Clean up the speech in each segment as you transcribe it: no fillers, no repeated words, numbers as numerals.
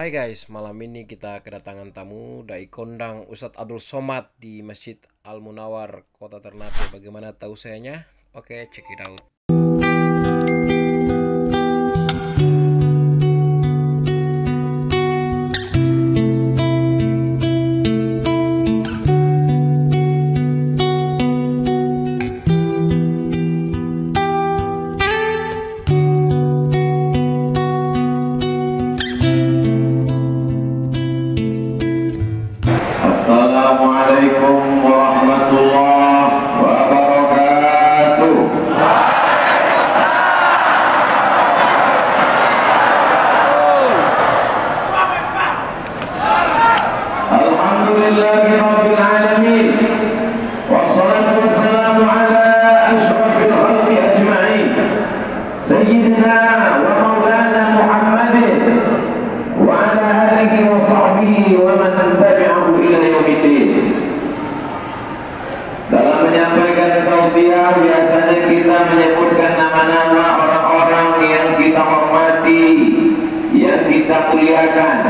Hai guys, malam ini kita kedatangan tamu dari kondang Ustadz Abdul Somad di Masjid Al Munawar, Kota Ternate. Bagaimana tahu sayanya? Oke, check it out. Assalamualaikum warahmatullahi wabarakatuh. Alhamdulillahi rabbil alamin. Wassalatu wassalamu ala asyrafil khalqi ajma'in. Sayyidina wa maulana Muhammadin wa ala alihi wa sahbihi wa man tabi'ahu ila yaumiddin. Dalam menyampaikan tausiah biasanya kita menyebutkan nama-nama orang-orang yang kita hormati, yang kita muliakan.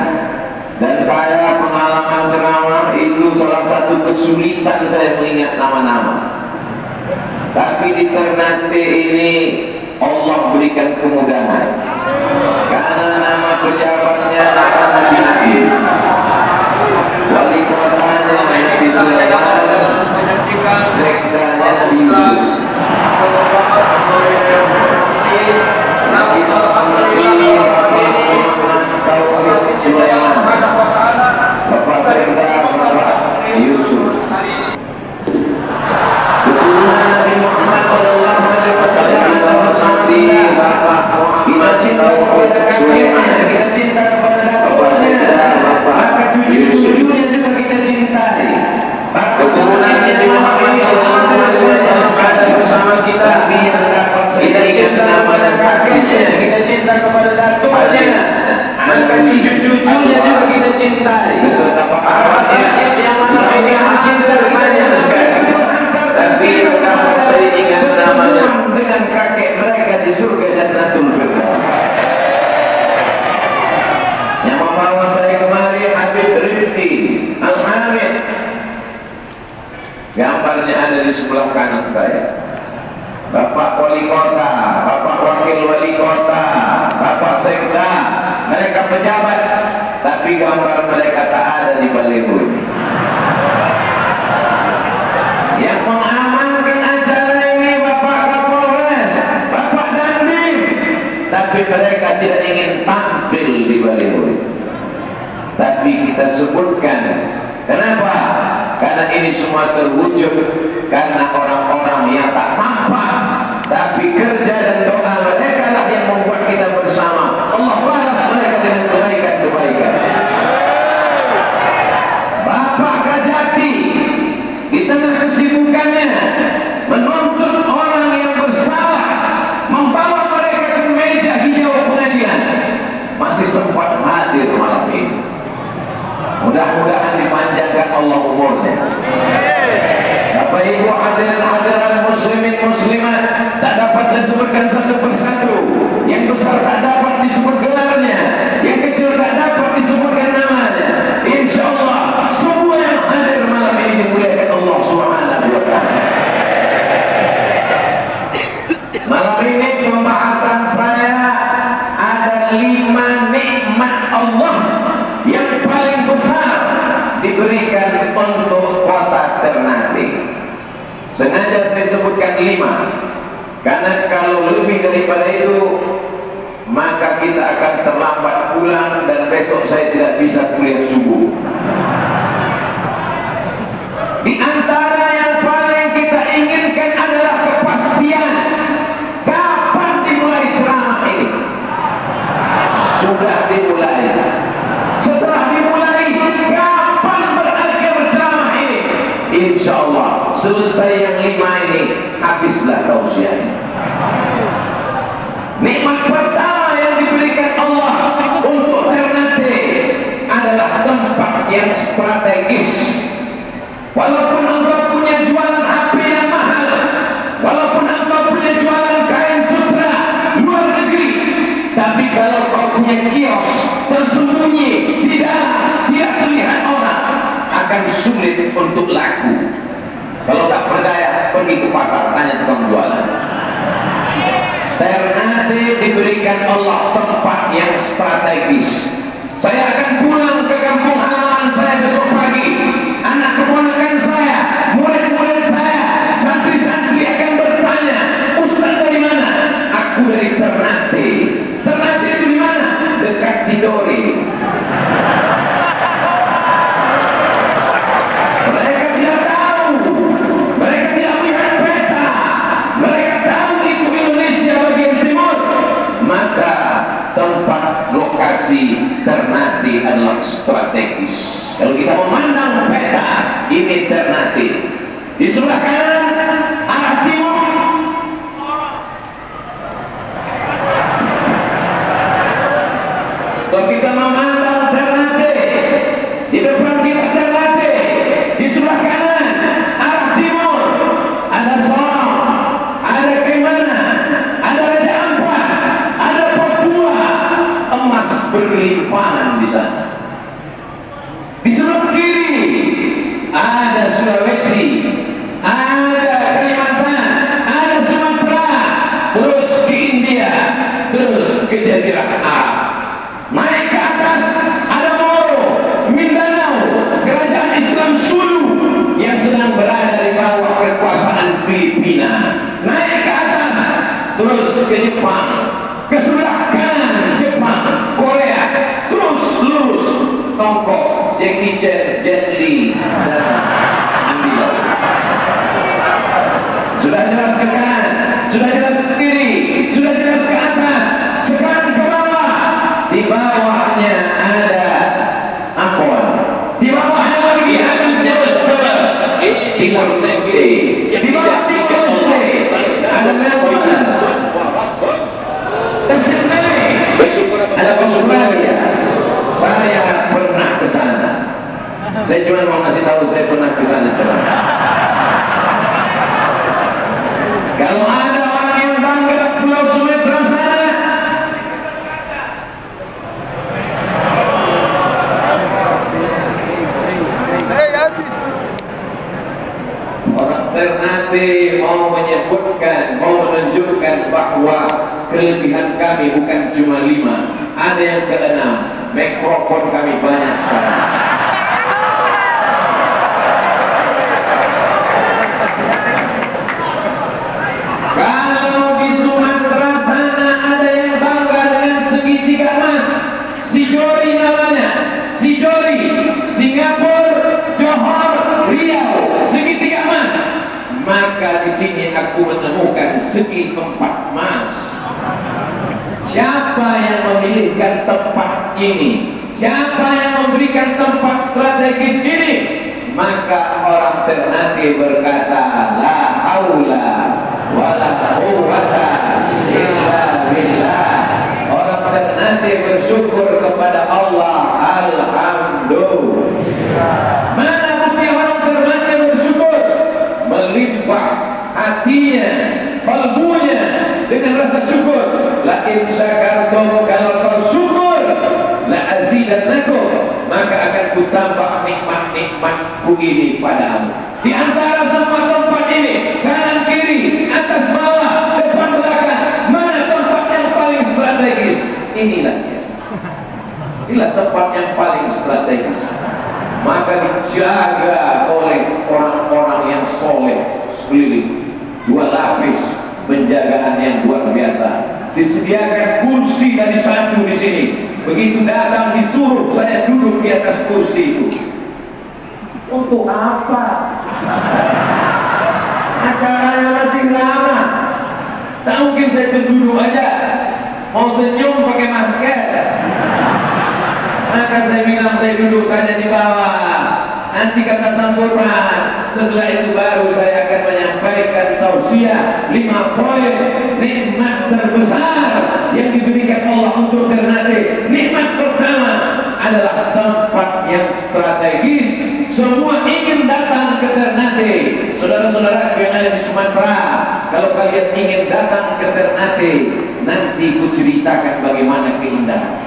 Dan saya pengalaman ceramah itu salah satu kesulitan saya mengingat nama-nama. Tapi di Ternate ini Allah berikan kemudahan. Karena nama pejabatnya nama Nabi, wali kotanya Nabi Sulaiman, sektanya Nabi Yusuf. Bapak sekda Bapak Yusuf. Keturunan Nabi Muhammad sallallahu alaihi wasallam, kita cinta kepada Sulaiman, kita cinta kepada bapaknya, maka cucu-cucunya juga kita cintai. Keturunan Nabi Muhammad sallallahu alaihi wasallam bersama kita, kita cinta kepada kakeknya, kita cinta kepada datuknya, maka cucu-cucunya juga kita cintai. Beserta pamannya yang mana ini cinta kepadanya sekali. Tapi kalau saya ingat namanya dengan kakek mereka di surga Jannatul Firdaus. Yang membawa saya kemari Habib Rifki Al-Hamid. Gambarnya ada di sebelah kanan saya. Bapak wali kota, bapak wakil wali kota, bapak sekda, mereka pejabat, tapi gambar mereka tak ada di baliho. Yang mengamankan acara ini Bapak Kapolres, Bapak Dandim, tapi mereka tidak ingin tampil di baliho. Tapi kita sebutkan, kenapa? Karena ini semua terwujud karena orang-orang yang tak tampak, tapi kerja dan doa mereka lah yang membuat kita bersama. Allah balas mereka dengan kebaikan-kebaikan. Bapak Kajati di tengah kesibukannya menuntut orang yang bersalah, membawa mereka ke meja hijau pengadilan, masih sempat hadir malam ini. Mudah-mudahan dipanjangkan Allah umurnya. Bapak Ibu hadirin-hadirat muslimin muslimat, tak dapat saya sebutkan satu persatu. Yang besar tak dapat disebut gelarnya, yang kecil tak dapat disebutkan namanya. Insya Allah semua yang hadir malam ini dimuliakan Allah Subhanahu wa ta'ala. Malam ini pembahasan saya ada 5 nikmat Allah yang paling besar diberikan untuk kota Ternate. Sengaja saya sebutkan 5, karena kalau lebih daripada itu maka kita akan terlambat pulang dan besok saya tidak bisa kuliah subuh. Di antara yang paling kita inginkan adalah kepastian. Kapan dimulai ceramah ini? Sudah dimulai. Setelah dimulai, kapan berakhir ceramah ini? Insya Allah selesai yang 5 ini, habislah tausiahnya. Nikmat pertama yang diberikan Allah untuk Ternate adalah tempat yang strategis. Walaupun engkau punya jualan HP yang mahal, walaupun engkau punya jualan kain sutra luar negeri, tapi kalau kau punya kios tersembunyi sulit untuk laku. Kalau tak percaya, pergi ke pasar, tanya tukang jualan. Ternate diberikan Allah tempat yang strategis. Saya akan pulang ke kampung halaman saya besok pagi. Anak keponakan saya, murid-murid saya, santri-santri akan bertanya, Ustaz dari mana? Aku dari Ternate. Ternate itu di mana? Dekat Tidore. Mereka tidak tahu, mereka tidak melihat peta, mereka tahu itu Indonesia bagian timur. Maka tempat lokasi Ternate adalah strategis. Kalau kita memandang peta, ini Ternate. Di sebelah kanan arah timur, kalau kita memandang Ternate, di depan kita Ternate, di sebelah kanan arah timur ada Sorong, ada Kemana, ada Raja Ampat, ada Papua, emas berlimpahan di sana. Di sebelah kiri ada Sulawesi, ada Kalimantan, ada Sumatera, terus ke India, terus ke Jazirah Arab. Naik ke atas ada Moro, Mindanao, kerajaan Islam Sulu yang sedang berada di bawah kekuasaan Filipina. Naik ke atas terus ke Jepang, ke sebelah kanan Jepang, Korea, terus lurus Tiongkok, Jackie Chan, Jet Li, dan Andy Lau. Sudah jelas ke kanan, sudah jelas ke kiri, sudah jelas ke atas, sekarang ke bawah. Di bawahnya ada Ambon, di bawahnya lagi ada Jawa, Timur Leste, di bawah Timur Leste ada Melbourne, Sydney, ada Australia. Saya pernah ke sana. Saya cuma mau ngasih tahu saya pernah ke sana. Kalau ada orang yang bangga Pulau Sumatera sana, orang Ternate mau menyebutkan, mau menunjukkan bahwa kelebihan kami bukan cuma 5, ada yang ke-6. Mikrofon kami banyak sekali. Kalau di Sumatera sana ada yang bangga dengan segitiga emas, Sijori namanya, Sijori, Singapura, Johor, Riau, segitiga emas. Maka di sini aku menemukan segi tempat emas. Siapa yang memilihkan tempat ini? Siapa yang memberikan tempat strategis ini? Maka orang Ternate berkata, la haula wala quwwata illa billah. Orang Ternate bersyukur kepada Allah, alhamdulillah. Mana bukti orang Ternate bersyukur? Melimpah hatinya, kalbunya dengan rasa syukur. La in syakartum, kalau kau syukur, la azidannakum, maka akan kutambah nikmat-nikmatku ini padamu. Di antara semua tempat ini, kanan kiri, atas bawah, depan belakang, mana tempat yang paling strategis? Inilah dia. Inilah tempat yang paling strategis. Maka dijaga oleh orang-orang yang soleh sekeliling, 2 lapis penjagaan yang luar biasa. Disediakan kursi dari satu di sini. Begitu datang disuruh saya duduk di atas kursi itu. Untuk apa? Acaranya masih lama. Tak mungkin saya terduduk aja. Mau senyum pakai masker. Maka saya bilang saya duduk saja di bawah. Nanti kata sambutan, setelah itu baru saya akan menyampaikan tausiah 5 poin nikmat terbesar yang diberikan Allah untuk Ternate. Nikmat pertama adalah tempat yang strategis. Semua ingin datang ke Ternate. Saudara-saudara yang ada di Sumatera, kalau kalian ingin datang ke Ternate, nanti ku ceritakan bagaimana keindahan.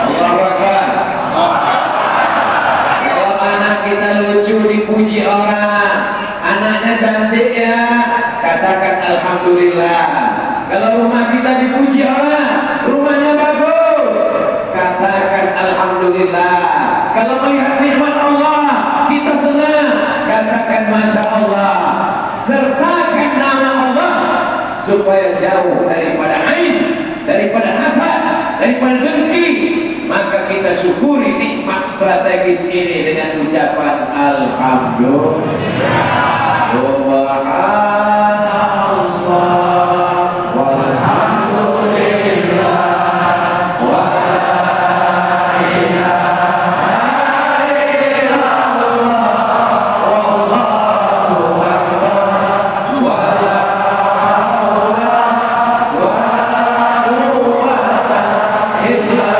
Allahu Akbar. alhamdulillah. Kalau melihat nikmat Allah kita senang, katakan masya Allah, sertakan nama Allah supaya jauh daripada aib, daripada hasad, daripada dengki. Maka kita syukuri nikmat strategis ini dengan ucapan alhamdulillah. Subhanallah walhamdulillah wa la ilaha illallah wallahu akbar wa la haula wa la quwwata illa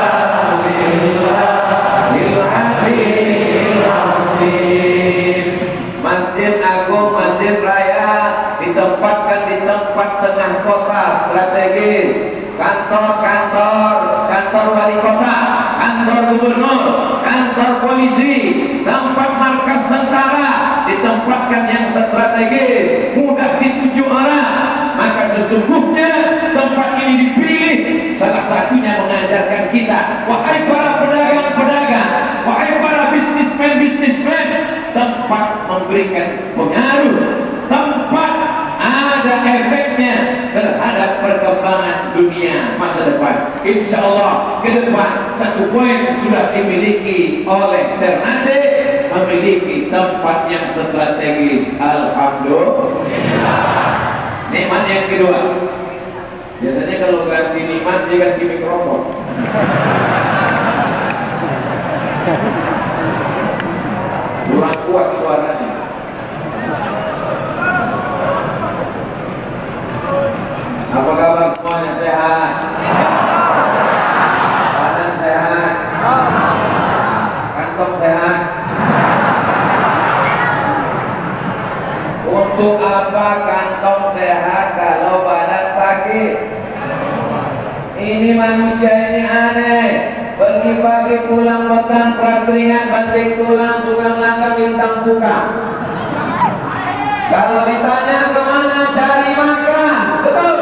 billahil aliyyil azim. Masjid Agung, Masjid Raya ditempatkan di tempat tengah kota strategis. Kantor-kantor, kantor wali kota, kantor gubernur, kantor polisi, tempat markas tentara ditempatkan yang strategis, mudah dituju orang. Maka sesungguhnya tempat ini dipilih salah satunya mengajarkan kita, wahai para pedagang-pedagang, wahai para bisnismen-bisnismen, tempat memberikan pengaruh, tempat ada efeknya terhadap perkembangan dunia masa depan. Insya Allah ke depan satu poin sudah dimiliki oleh Ternate, memiliki tempat yang strategis. Alhamdulillah. Nikmat yang kedua, biasanya kalau ganti nikmat dia ganti mikrofon. Kurang kuat suaranya. Apa kabar semuanya, sehat? Badan sehat? Kantong sehat? Untuk apa kantong sehat kalau badan sakit? Ini manusia ini aneh. Pagi-pagi pulang petang prasringan banting tulang, tukang langgar bintang tukang. Kalau ditanya kemana cari makan, betul?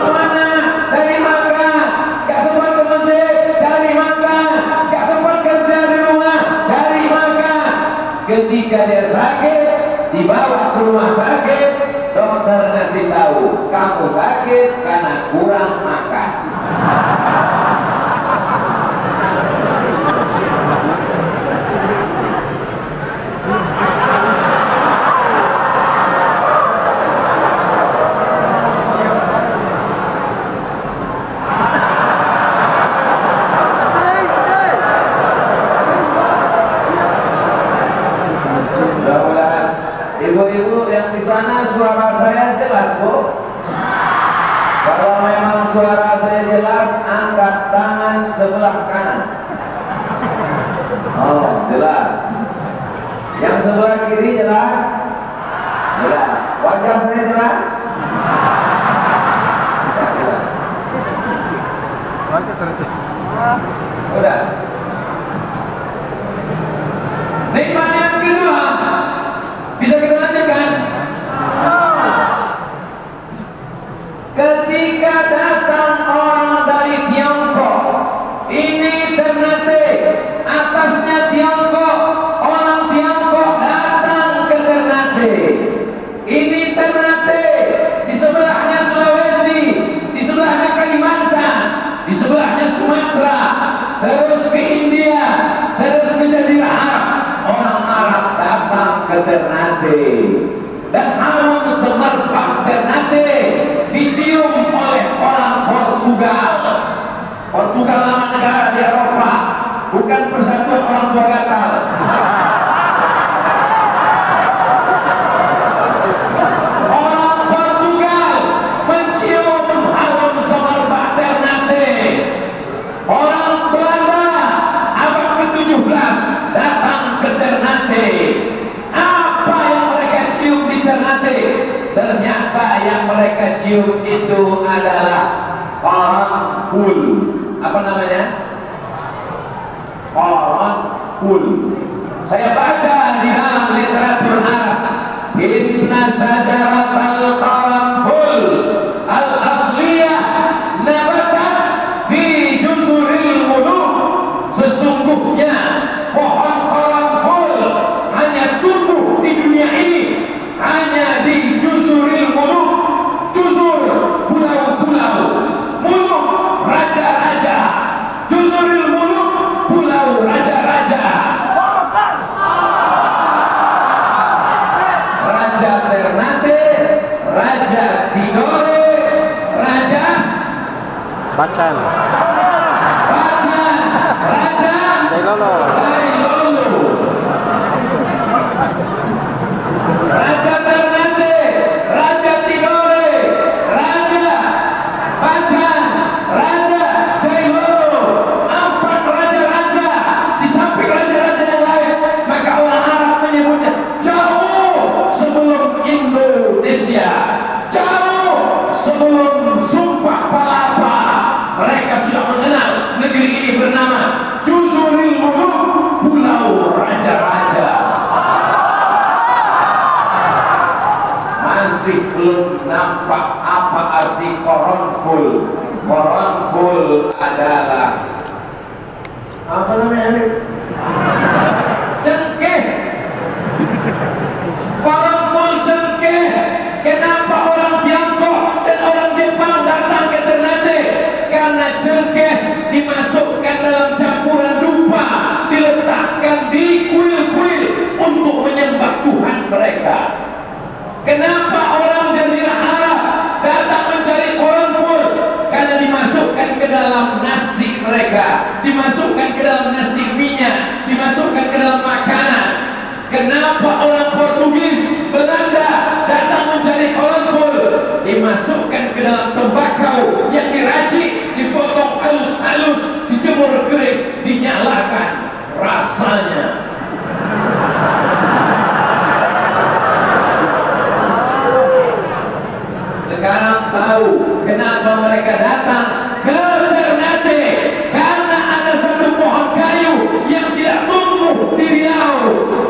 Kemana cari makan? Gak sempat ke masjid, cari makan. Gak sempat kerja di rumah, cari makan. Ketika dia sakit, dibawa ke rumah sakit, dokter ngasih tahu, kamu sakit karena kurang makan. Ibu-ibu yang di sana suara saya jelas, Bu? Kalau memang suara saya jelas, angkat tangan sebelah kanan. Oh, jelas. Yang sebelah kiri jelas? Jelas. Wajah saya jelas? Udah. Nikmat yang kedua, bisa kita lanjutkan? Ketika datang orang dari Tiongkok, ini Ternate, atasnya Tiongkok, orang Tiongkok datang ke Ternate. Ini Ternate, di sebelahnya Sulawesi, di sebelahnya Kalimantan, di sebelahnya Sumatera, terus ke India, terus ke Jazirah Arab. Orang Arab datang ke Ternate, dan harum semerbak Ternate dicium oleh orang Portugal. Portugal nama negara di Eropa, bukan persatuan orang tua gatal. Orang Portugal mencium harum semerbak Ternate. Orang Belanda abad ke-17 datang ke Ternate. Apa yang mereka cium di Ternate? Ternyata yang mereka cium itu adalah orang full. Apa namanya? Orang full. Saya baca di dalam literatur Arab, inna sajaratal qaranful al-asliyah nabatat fi juzuril muluk. Bacan. Bacan, Raja Jailolo. Jailolo, Raja Ternate, Raja Tidore, Raja Bacan, Raja Jailolo, 4 raja-raja di samping raja-raja yang lain. Maka orang Arab menyebutnya jauh sebelum Indonesia, jauh sebelum Sumpah Palapa. Mereka sudah mengenal negeri ini bernama Juzuril Muluk, Pulau Raja-Raja. Masih belum nampak apa arti koronful. Koronful adalah apa namanya ini? Cengkeh. Koronful cengkeh. Kenapa orang Tiongkok dan orang Jepang datang ke Ternate? Karena cengkeh dimasukkan dalam campuran dupa, diletakkan di kuil-kuil untuk menyembah Tuhan mereka. Kenapa orang Jazirah Arab datang mencari koronful? Karena dimasukkan ke dalam nasi mereka, dimasukkan ke dalam nasi minyak, dimasukkan ke dalam makanan. Kenapa orang Portugis, Belanda datang mencari koronful? Dimasukkan ke dalam tembakau yang diracik, dipotong halus-halus, dijemur kering, dinyalakan. Rasanya sekarang tahu kenapa mereka datang ke Ternate. Karena ada satu pohon kayu yang tidak tumbuh di Riau,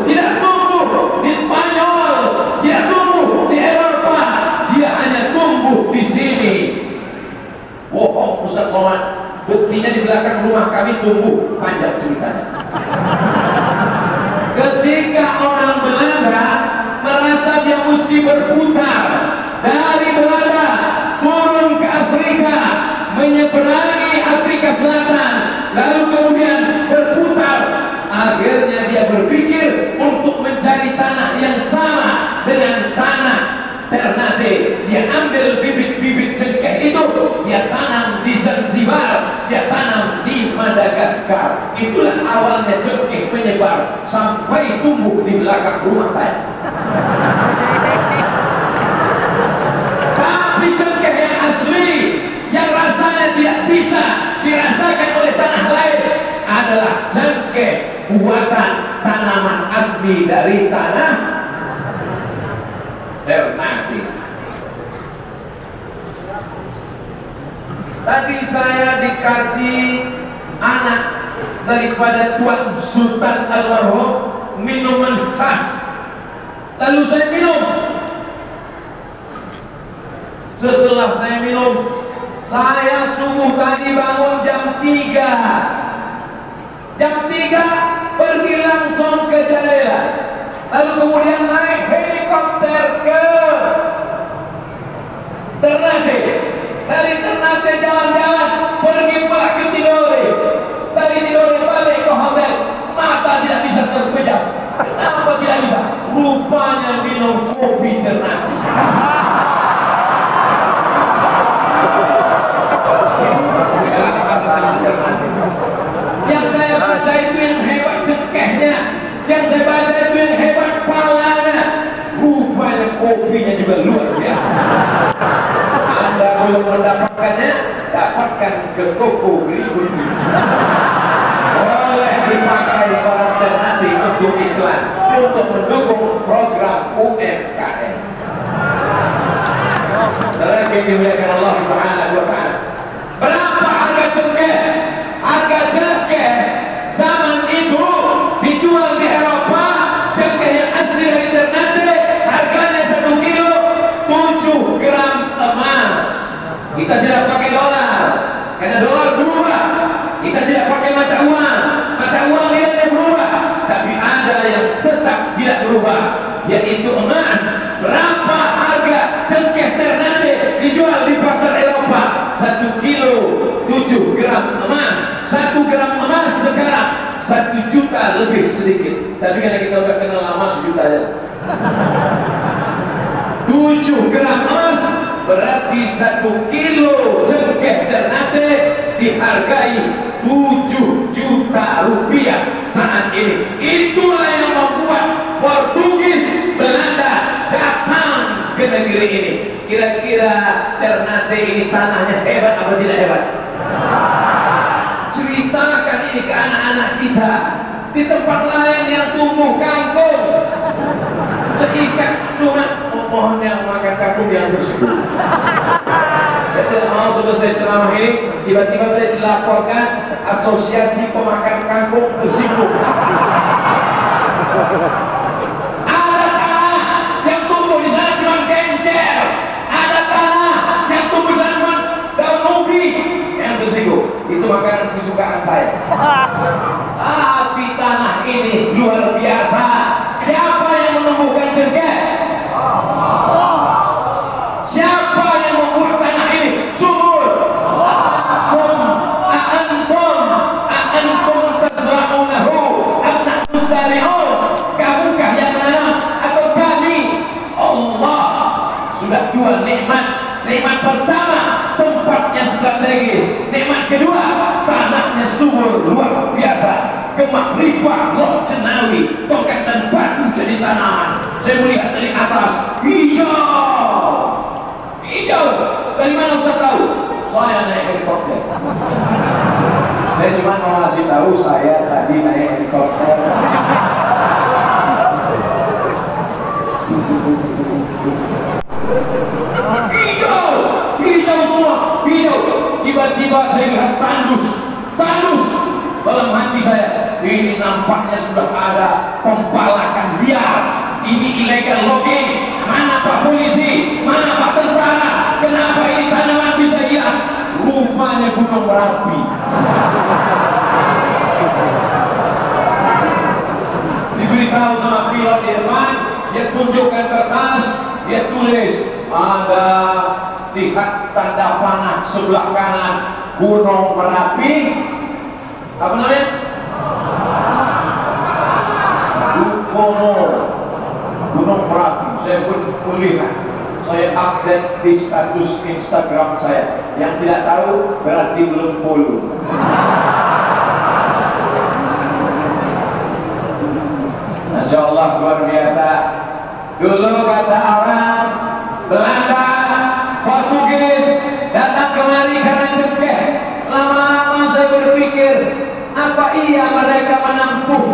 tidak tumbuh di Spanyol, tidak tumbuh di Eropa, dia hanya tumbuh di sini. Bohong Ustaz Somad, buktinya di belakang rumah kami tumbuh, panjang ceritanya. Ketika orang Belanda merasa dia mesti berputar dari Belanda turun ke Afrika, menyeberangi Afrika Selatan, lalu kemudian berputar, akhirnya dia berpikir untuk mencari tanah yang sama dengan tanah Ternate. Dia ambil bibit-bibit cengkeh itu, dia tanam di Zanzibar, dia tanam di Madagaskar. Itulah awalnya cengkeh menyebar sampai tumbuh di belakang rumah saya. Tapi cengkeh yang asli, yang rasanya tidak bisa dirasakan oleh tanah lain, adalah cengkeh buatan tanaman asli dari tanah Ternate. Tadi saya dikasih anak daripada Tuan Sultan Almarhum minuman khas, lalu saya minum. Setelah saya minum, saya subuh tadi bangun jam 3. Jam 3 pergi langsung ke Jalela, lalu kemudian naik helikopter ke Ternate. Dari Ternate jalan-jalan pergi pula ke Tidore, dari Tidore balik ke hotel. Mata tidak bisa terpejam. Kenapa tidak bisa? Rupanya minum kopi Ternate. Yang saya baca itu yang hebat cengkehnya, yang saya baca itu yang hebat palanya. Rupanya kopinya juga luar biasa. Anda belum mendapatkannya, dapatkan ke toko berikut ini. Boleh dipakai orang Ternate untuk iklan, untuk mendukung program UMKM. Terakhir dimuliakan Allah Subhanahu wa Ta'ala. Berapa harga cengkeh? Harga cengkeh zaman itu dijual di Eropa, cengkeh yang asli dari Ternate, harganya 1 kilo 7 gram emas. Kita tidak pakai dolar, karena dolar berubah. Kita tidak pakai mata uang nilainya berubah. Tapi ada yang tetap tidak berubah, yaitu emas. Berapa harga cengkeh Ternate dijual di pasar Eropa? 1 kilo 7 gram emas. 1 gram emas sekarang 1 juta lebih sedikit. Tapi karena kita udah kenal lama, 1 juta ya. 7 gram emas berarti 1 kilo cengkeh Ternate dihargai 7 juta rupiah saat ini. Itulah yang membuat Portugis Belanda datang ke negeri ini. Kira-kira Ternate ini tanahnya hebat apa tidak hebat? Ceritakan ini ke anak-anak kita. Di tempat lain yang tumbuh kangkung seikat cuma pohon yang makan kangkung yang tersebut. Saya tidak mau selesai ceramah ini tiba-tiba saya dilaporkan asosiasi pemakan kangkung tersibuk. Ada tanah yang tumbuh di sana cuma genjer, ada tanah yang tumbuh di sana cuma daun ubi yang tersibuk. Itu makanan kesukaan saya. Tapi tanah ini luar biasa. Siapa yang menumbuhkan cengkeh? Siapa yang membuat tanah ini subur? Antum tazra'unahu am nahnu zari'un? Kamukah yang menanam atau kami? Allah sudah dua nikmat. Nikmat pertama tempatnya strategis. Nikmat kedua tanahnya subur luar biasa. Gemak ripah, loh cenawi, tongkat dan batu jadi tanaman. Saya melihat dari atas hijau. Hijau. Dari mana Ustaz tahu? Saya naik helikopter. Saya cuma mau ngasih tahu saya tadi naik helikopter. Hijau, hijau semua, hijau. Tiba-tiba saya lihat tandus. Dalam hati saya, ini nampaknya sudah ada pembalakan liar. Ini illegal logging. Mana Pak Polisi? Mana Pak Tentara? Kenapa ini tanaman bisa hilang? Rupanya Gunung Merapi. Diberitahu sama pilot di depan, dia tunjukkan kertas, dia tulis ada lihat tanda panah sebelah kanan Gunung Merapi. Apa namanya? Gunung Merapi. Saya pun melihat, saya update di status Instagram saya. Yang tidak tahu berarti belum follow. Masya Allah, luar biasa. Dulu kata orang Belanda, Portugis datang kemari karena cengkeh. Lama-lama saya berpikir, apa iya mereka menampung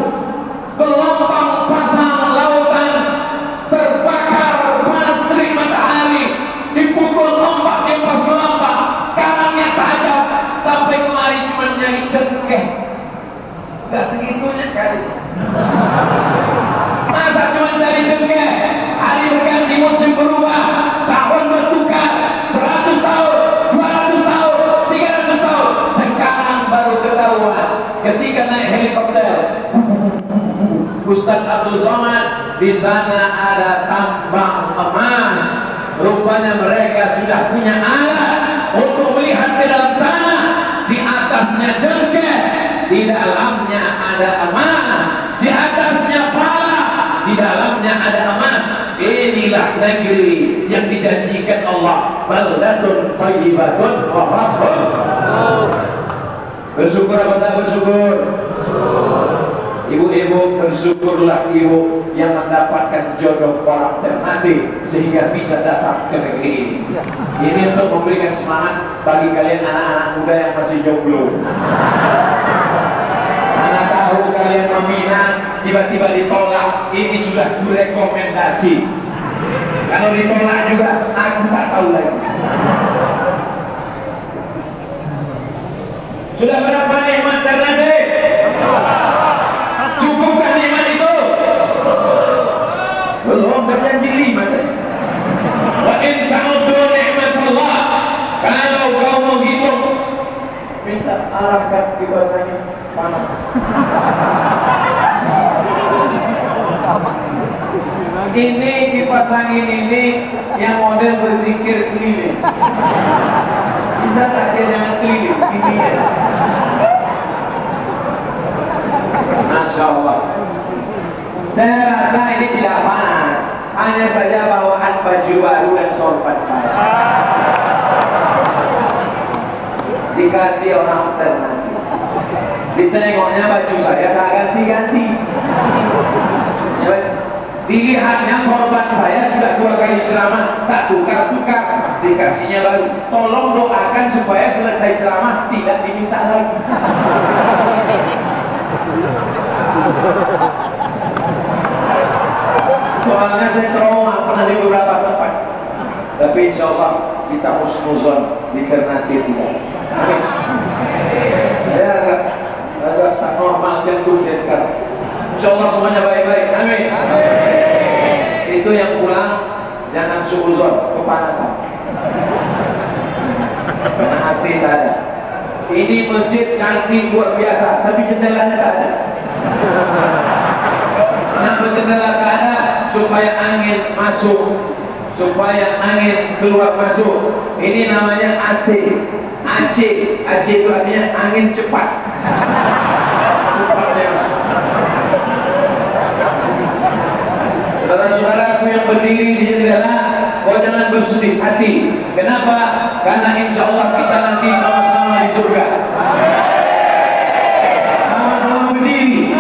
gelombang pasang lautan terbakar panas terik matahari, dipukul ombak di pas gelombang, karangnya tajam, sampai kemari cuma nyari cengkeh. Gak segitunya kali. Masa cuma cari cengkeh? Hari berganti, musim berubah, tahun bertukar, 100 tahun, 200 tahun, 300 tahun. Sekarang baru ketahuan ketika naik helikopter. Ustaz Abdul Somad, di sana ada tambang emas. Rupanya mereka sudah punya alat untuk melihat ke dalam tanah. Di atasnya cengkeh, di dalamnya ada emas. Di atasnya pala, di dalamnya ada emas. Inilah negeri yang dijanjikan Allah. Baldatun thayyibatun wa rabbun. Bersyukur apa tak bersyukur? Ibu-ibu, bersyukurlah ibu yang mendapatkan jodoh orang termati sehingga bisa datang ke negeri ini. Ini untuk memberikan semangat bagi kalian anak-anak muda yang masih jomblo. Anak tahu kalian meminang, tiba-tiba ditolak, ini sudah direkomendasi. Kalau ditolak juga, aku tak tahu lagi. Sudah berapa nikmat Ternate? Cukupkan nikmat itu? Belum, berjanji 5 tadi. Wa in ta'uddu ni'matallah, kalau kau menghitung, minta arahkan kipasannya panas. Ini kipas angin ini yang model berzikir keliling. Bisa tak dia jangan keliling? Ini ya. Masya Allah. Saya rasa ini tidak panas, hanya saja bawaan baju baru dan sorban baru. dikasih orang alternatif. Ditengoknya baju saya tak ganti-ganti. Dilihatnya sorban saya sudah 2 kali ceramah tak tukar-tukar, dikasihnya baru. Tolong doakan supaya selesai ceramah tidak diminta lagi. Soalnya saya trauma pernah di beberapa tempat. Tapi insya Allah kita husnuzon dikarenakan tidak. Saya agak tak normal jantung saya sekarang. Insya Allah semuanya baik-baik. Amin. Itu yang pulang jangan suuzon, kepanasan. Karena AC tak ada. Ini masjid cantik luar biasa, tapi jendelanya tak ada. Kenapa jendela tak ada? Supaya angin masuk, supaya angin keluar masuk. Ini namanya AC. AC itu artinya angin cepat. Saudara-saudaraku yang berdiri di jendela, kau jangan bersedih hati. Kenapa? Karena insya Allah kita nanti sama-sama di surga. Sama-sama berdiri.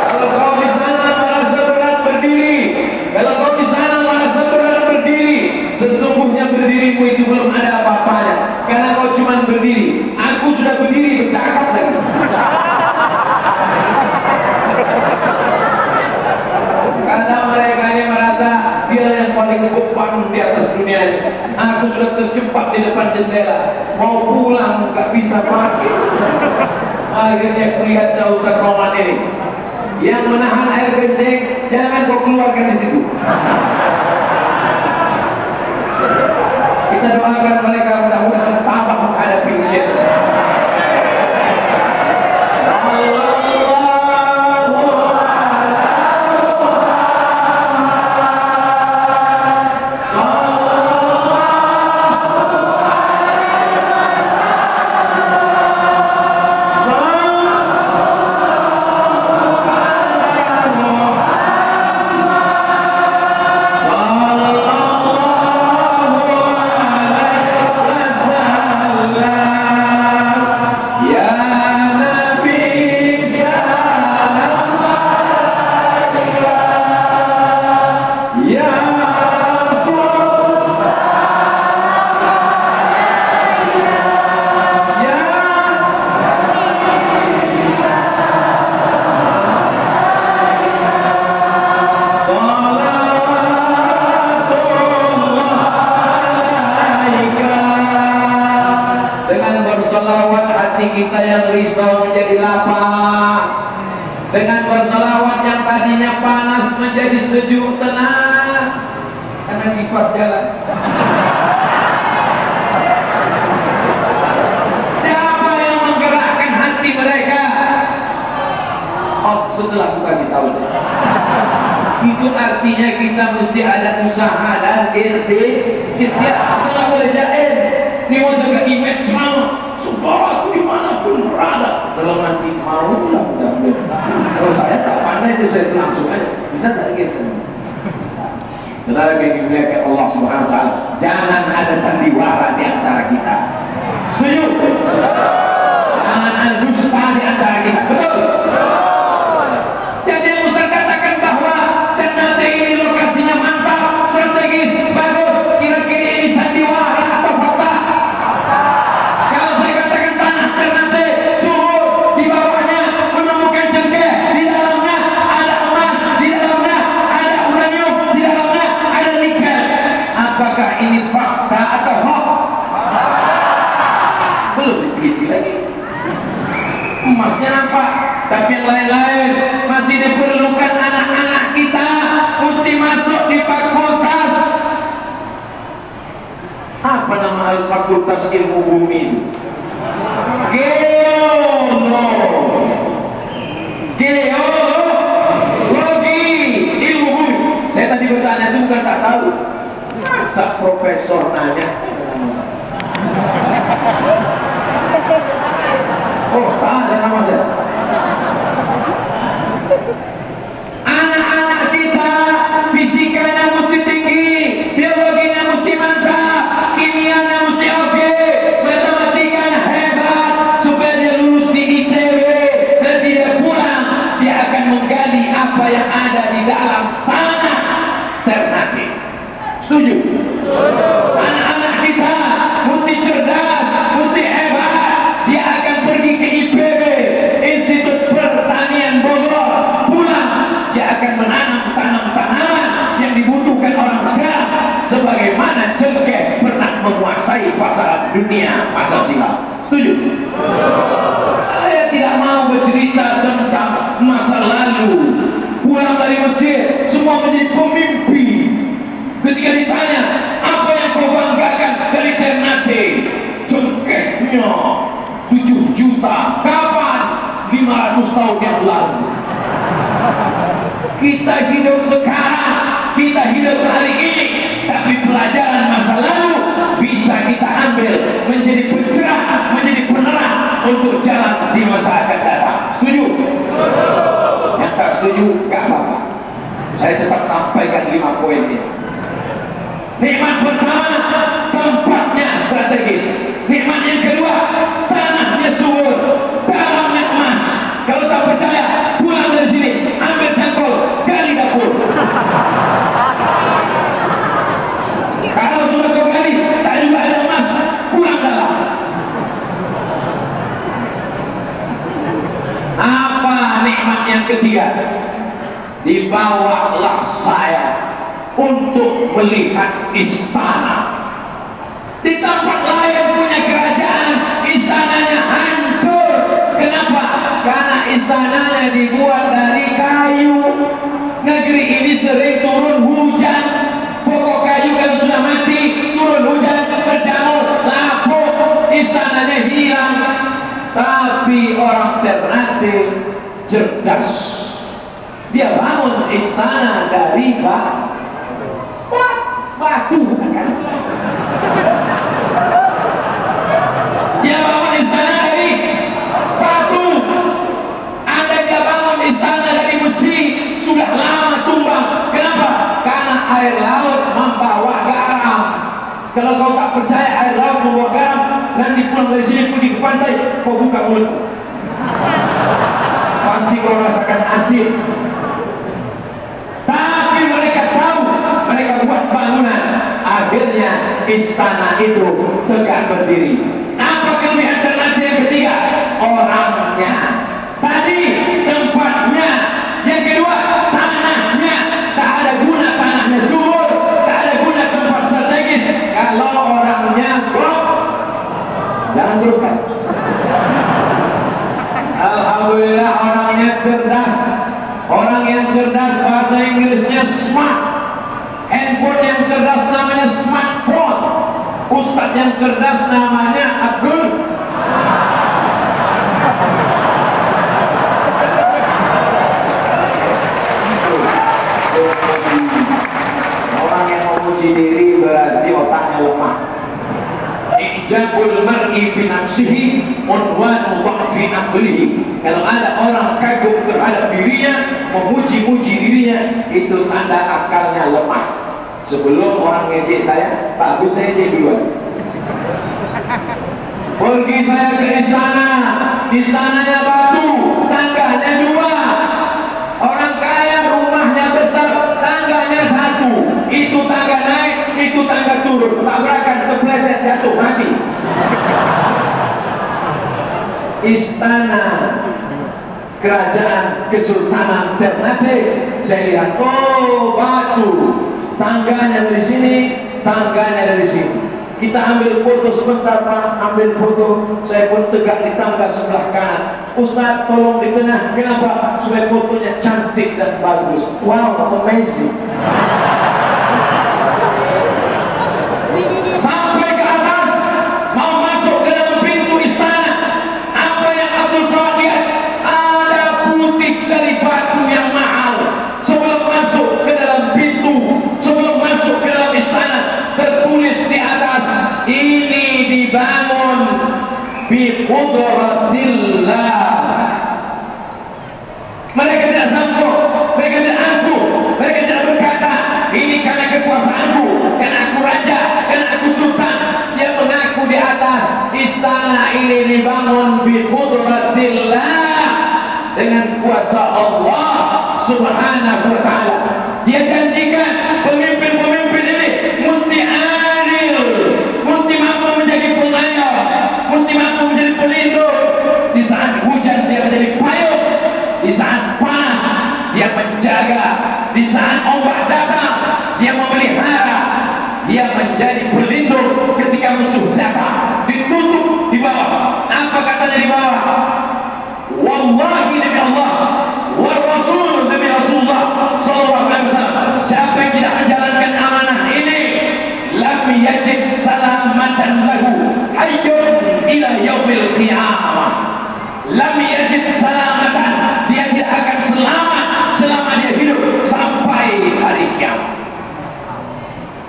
Kalau kau di sana merasa berat berdiri, kalau kau di sana merasa berat berdiri, sesungguhnya berdirimu itu belum ada apa-apanya. Karena kau cuma berdiri. Aku sudah berdiri bercakap lagi. Karena mereka ini merasa dia yang paling beban di atas dunia ini. Aku sudah terjebak di depan jendela, mau pulang nggak bisa pakai. Akhirnya kulihat Ustaz Somad ini yang menahan air kencing, jangan kau keluarkan di situ. Kita doakan mereka mudah-mudahan tabah menghadapi ujian. Kita yang risau menjadi lapang, dengan berselawat yang tadinya panas menjadi sejuk tenang karena kipas jalan. Siapa yang menggerakkan hati mereka? Oh, setelah aku kasih tahu. Itu artinya kita mesti ada usaha dan ikhtiar. Kita boleh jain. Ini mau juga image ceramah. Sumpah aku dimanapun berada dalam hati maulah mudah-mudahan. Kalau saya tak pandai itu saya langsung aja bisa tak guys. Saudara yang dimuliakan Allah Subhanahu Wa Taala, jangan ada sandiwara di antara kita. Setuju? Jangan ada dusta di antara kita. Betul? Jadi yang Ustaz katakan bahwa Ternate ini lokasinya mantap, strategis, bagus. Kira-kira ini sandiwara atau fakta? Apakah ini fakta atau hoax? Belum diteliti lagi. Emasnya nampak, tapi yang lain-lain masih diperlukan. Anak-anak kita mesti masuk di fakultas. Apa nama fakultas ilmu bumi itu? Geologi, ilmu bumi. Saya tadi bertanya itu bukan tak tahu. Masa profesor nanya? Oh, tak ada nama saya. Anak-anak kita fisikanya mesti dunia masa silam. Setuju? Saya tidak mau bercerita tentang masa lalu. Pulang dari masjid, semua menjadi pemimpi. Ketika ditanya, apa yang kau banggakan dari Ternate? Cengkehnya 7 juta. Kapan? 500 tahun yang lalu. Kita hidup sekarang, kita hidup hari ini, tapi pelajaran masa lalu bisa kita ambil menjadi pencerah, menjadi penerang untuk jalan di masa akan datang. Setuju? Yang tak setuju, gak apa-apa. Saya tetap sampaikan 5 poin ini. Nikmat pertama, tempatnya strategis. Nikmat yang kedua, tanahnya subur, dalamnya emas. Kalau tak percaya, pulang dari sini, ambil cangkul, gali dapur. Kalau sudah kau gali, tak juga ada emas, pulang dalam. Apa nikmat yang ketiga? Dibawalah saya untuk melihat istana. Di tempat lain punya kerajaan, istananya hancur. Kenapa? Karena istananya dibuat dari kayu. Negeri ini sering turun hujan. Pokok kayu kalau sudah mati, turun hujan, berjamur, lapuk, istananya hilang. Tapi orang Ternate cerdas. Dia bangun istana dari batu, kan? Dia bangun istana dari batu. Anda dia bangun istana dari besi, sudah lama tumbang. Kenapa? Karena air laut membawa garam. Kalau kau tak percaya air laut membawa garam, nanti pulang dari sini pergi ke pantai, kau buka mulut, pasti kau rasakan asin. Tapi mereka tahu, mereka buat bangunan, akhirnya istana itu tegak berdiri. Apa kelebihan Ternate yang ketiga? Orangnya. Tadi tempatnya. Yang kedua, tanahnya. Tak ada guna tanahnya subur, tak ada guna tempat strategis kalau orangnya blok. Jangan teruskan. Alhamdulillah orangnya cerdas. Orang yang cerdas bahasa Inggrisnya smart. Handphone yang cerdas namanya smartphone. Ustadz yang cerdas namanya Abdul. Orang yang memuji diri berarti otaknya lemah. Ijabul mar'i bi nafsihi unwanu dha'fi aqlihi. Kalau ada orang kagum terhadap dirinya, memuji-muji dirinya, itu tanda akalnya lemah. Sebelum orang ngejek saya, bagus saya ngejek duluan. Pergi saya ke istana, istananya batu, tangganya 2. Orang kaya rumahnya besar, tangganya 1. Itu tangga naik, itu tangga turun, tabrakan, kepleset, jatuh, mati. Istana kerajaan Kesultanan Ternate, saya lihat, oh batu, tangganya dari sini, tangganya dari sini. Kita ambil foto sebentar Pak, ambil foto. Saya pun tegak di tangga sebelah kanan. Ustaz tolong di tengah. Kenapa? Supaya fotonya cantik dan bagus. Wow, amazing. Sampai ke atas, mau masuk ke dalam pintu istana. Apa yang Abdul Somad lihat? Ada putih dari batu yang mahal. Sebelum masuk ke dalam pintu, sebelum masuk ke dalam istana, tertulis di atas, ini dibangun bi qudratillah. Mereka tidak sanggup, mereka tidak angkuh, mereka tidak berkata ini karena kekuasaanku, karena aku raja, karena aku sultan. Dia mengaku di atas, istana ini dibangun bi qudratillah, dengan kuasa Allah Subhanahu wa ta'ala. Dia janjikan pemimpin-pemimpin ini mesti adil, mesti mampu menjadi pengayom, mesti mampu menjadi pelindung. Di saat hujan dia menjadi payung, di saat panas dia menjaga, di saat ombak datang dia memelihara, dia menjadi pelindung ketika musuh datang. Di bawah. Apa katanya di bawah? Wallahi demi Allah, wa Rasul demi Rasulullah sallallahu alaihi wasallam, siapa yang tidak menjalankan amanah ini, lam yajid salamatan lahu hayyun ila yaumil qiyamah. Lam yajid salamatan, dia tidak akan selamat selama dia hidup sampai hari kiamat.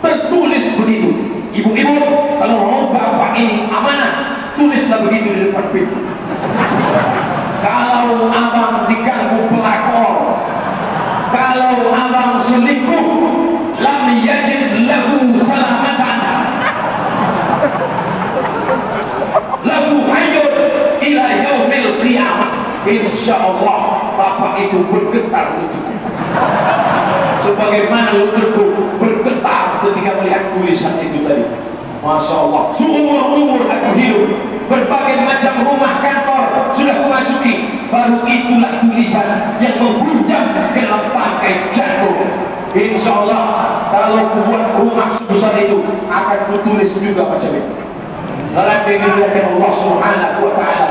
Tertulis begitu. Ibu-ibu, kalau mau bapak ini amanah, tulislah begitu di depan pintu. Kalau abang diganggu pelakor, kalau abang selingkuh, lam yajid lahu salamatan, lahu hayyun ila yaumil qiyamah. Insyaallah bapak itu bergetar lututnya, sebagaimana lututku bergetar ketika melihat tulisan itu tadi. Masya Allah, seumur-umur aku hidup, berbagai macam rumah kantor sudah kumasuki, baru itulah tulisan yang menghujam ke dalam bangkai jantung. Insya Allah kalau kubuat rumah sebesar itu akan kutulis juga macam itu. Dalam dimuliakan Allah Subhanahu wa Ta'ala,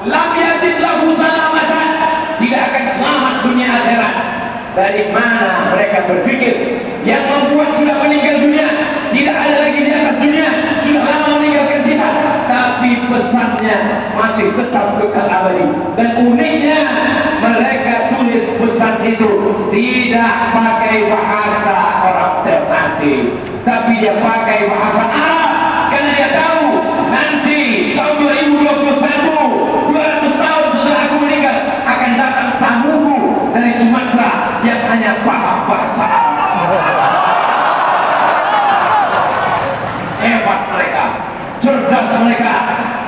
lam yajid lahu salamatan, tidak akan selamat dunia akhirat. Dari mana mereka berpikir yang membuat sudah meninggal dunia, tidak ada lagi di atas dunia, sudah lama meninggalkan kita, tapi pesannya masih tetap kekal abadi. Dan uniknya mereka tulis pesan itu tidak pakai bahasa orang Ternate, tapi dia pakai bahasa Arab, karena dia tahu nanti tahun 2021, 200 tahun setelah aku meninggal, akan datang tamuku dari Sumatera yang hanya paham bahasa Arab. Hebat mereka, cerdas mereka.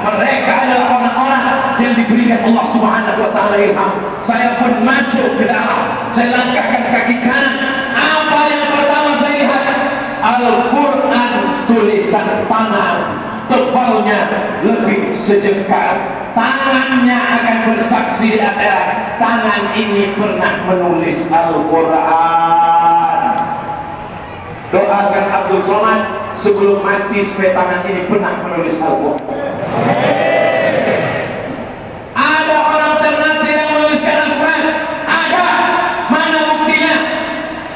Mereka adalah orang-orang yang diberikan Allah Subhanahu wa Ta'ala ilham. Saya pun masuk ke dalam, saya langkahkan kaki kanan. Apa yang pertama saya lihat? Al-Quran tulisan tangan, tebalnya lebih sejengkal. Tangannya akan bersaksi di akhirat, tangan ini pernah menulis Al-Quran. Doakan Abdul Somad sebelum mati supaya tangan ini pernah menulis Al-Quran. Ada orang Ternate yang menuliskan Al-Quran? Ada. Mana buktinya?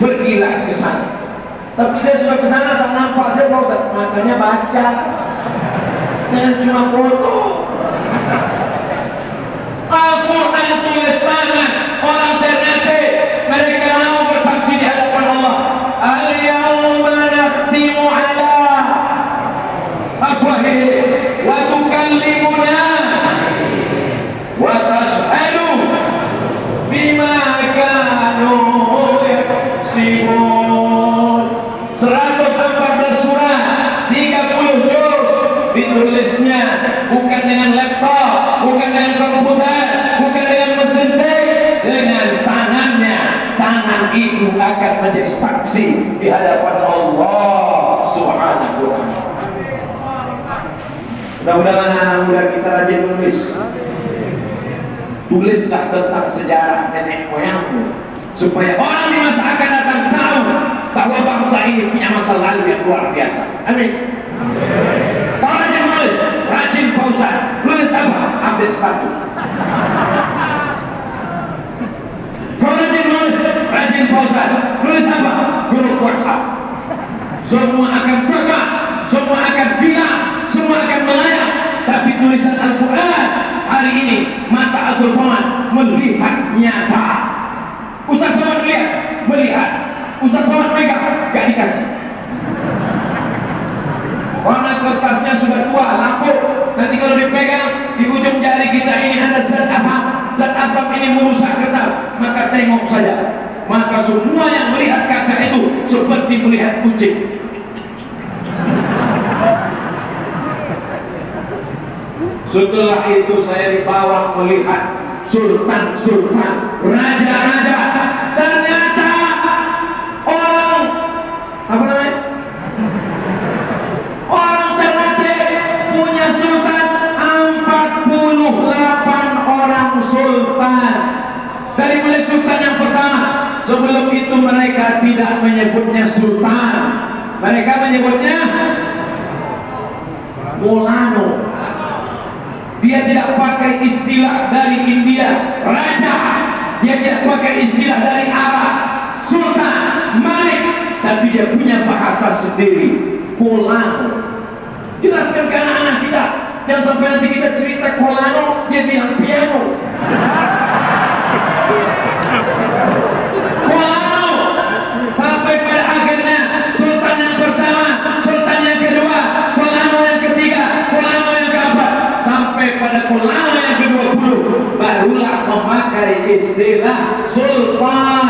Pergilah ke sana. Tapi saya sudah ke sana tak nampak, saya Pak Ustaz. Makanya baca, jangan cuma foto. Al-Quran tulis tangan orang Ternate, mereka mau bersaksi di hadapan Allah. Al-yawma nakhtimu ala afwahihim wa tukallimuna wa tashhadu bima kanu yaksibun. 114 surah, 30 juz ditulisnya bukan dengan laptop, bukan dengan komputer, bukan dengan mesin tik, dengan tangannya. Tangan itu akan menjadi saksi di hadapan Allah Subhanahu wa Ta'ala. Mudah-mudahan anak muda kita rajin menulis. Tulislah tentang sejarah nenek moyangmu, supaya orang di masa akan datang tahu bahwa bangsa ini punya masa lalu yang luar biasa. Amin. Kalau rajin menulis, rajin Pak Ustaz, nulis apa? Update status. Kalau rajin menulis, rajin Pak Ustaz, nulis apa? Grup WhatsApp. Semua akan berkah, semua akan bilang, semua akan melayang. Tapi tulisan Al-Quran hari ini, mata Abdul Somad melihat nyata. Ustaz Somad melihat. Ustaz Somad pegang, gak dikasih. Warna kertasnya sudah tua, lapuk. Nanti kalau dipegang, di ujung jari kita ini ada zat asam. Zat asam ini merusak kertas. Maka tengok saja. Maka semua yang melihat kaca itu seperti melihat kucing. Setelah itu saya dibawa melihat sultan-sultan, raja-raja. Ternyata orang, apa namanya? Orang Ternate punya sultan 48 orang sultan. Dari mulai sultan yang pertama, sebelum itu mereka tidak menyebutnya sultan, mereka menyebutnya Mulano. Dia tidak pakai istilah dari India, raja. Dia tidak pakai istilah dari Arab, sultan, malik. Tapi dia punya bahasa sendiri, Kolano. Jelaskan ke anak-anak kita, jangan sampai nanti kita cerita Kolano, dia bilang piano. Kolano. Sampai pada akhirnya sultan yang pertama, sultan yang kedua, Kolano yang ketiga, Kolano yang keempat, sampai pada Kolano yang ke-20 barulah memakai istilah sultan.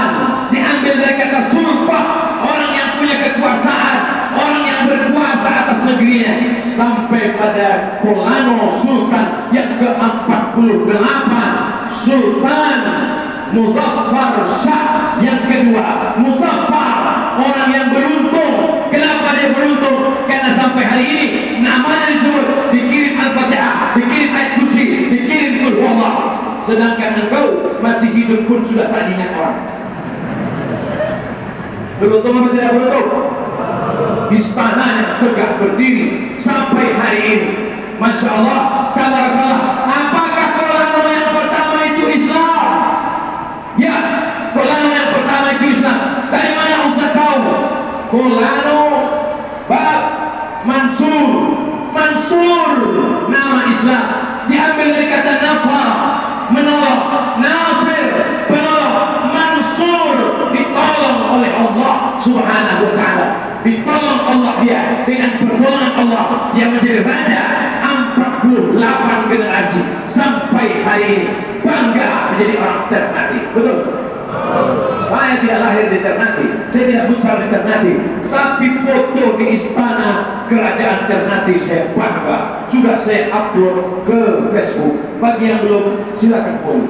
Diambil dari kata sultan, orang yang punya kekuasaan, orang yang berkuasa atas negerinya. Sampai pada Kolano sultan yang ke-48, Sultan Muzaffar Shah yang kedua. Muzaffar, orang yang beruntung. Kenapa dia beruntung? Karena sampai hari ini namanya disebut, dikirim Al-Fatihah, dikirim ayat kursi, dikirim Qul Huwallah. Sedangkan engkau masih hidup pun sudah tak diingat orang. Beruntung apa tidak beruntung? Istananya tegak berdiri sampai hari ini. Masya Allah, tabarakallah. Apakah Kolano yang pertama itu Islam? Ya, Kolano yang pertama itu Islam. Dari mana Ustaz tahu? Kolano Bab Mansur. Mansur nama Islam diambil dari kata Nasr, menolong. Nasir, penolong. Mansur, ditolong oleh Allah Subhanahu wa ta'ala. Ditolong Allah dia dengan pertolongan Allah. Dia menjadi raja 48 generasi sampai hari ini, bangga menjadi orang Ternate. Betul? Saya tidak lahir di Ternate, saya tidak besar di Ternate, tapi foto di istana kerajaan Ternate saya bangga. Sudah saya upload ke Facebook. Bagi yang belum, silakan follow.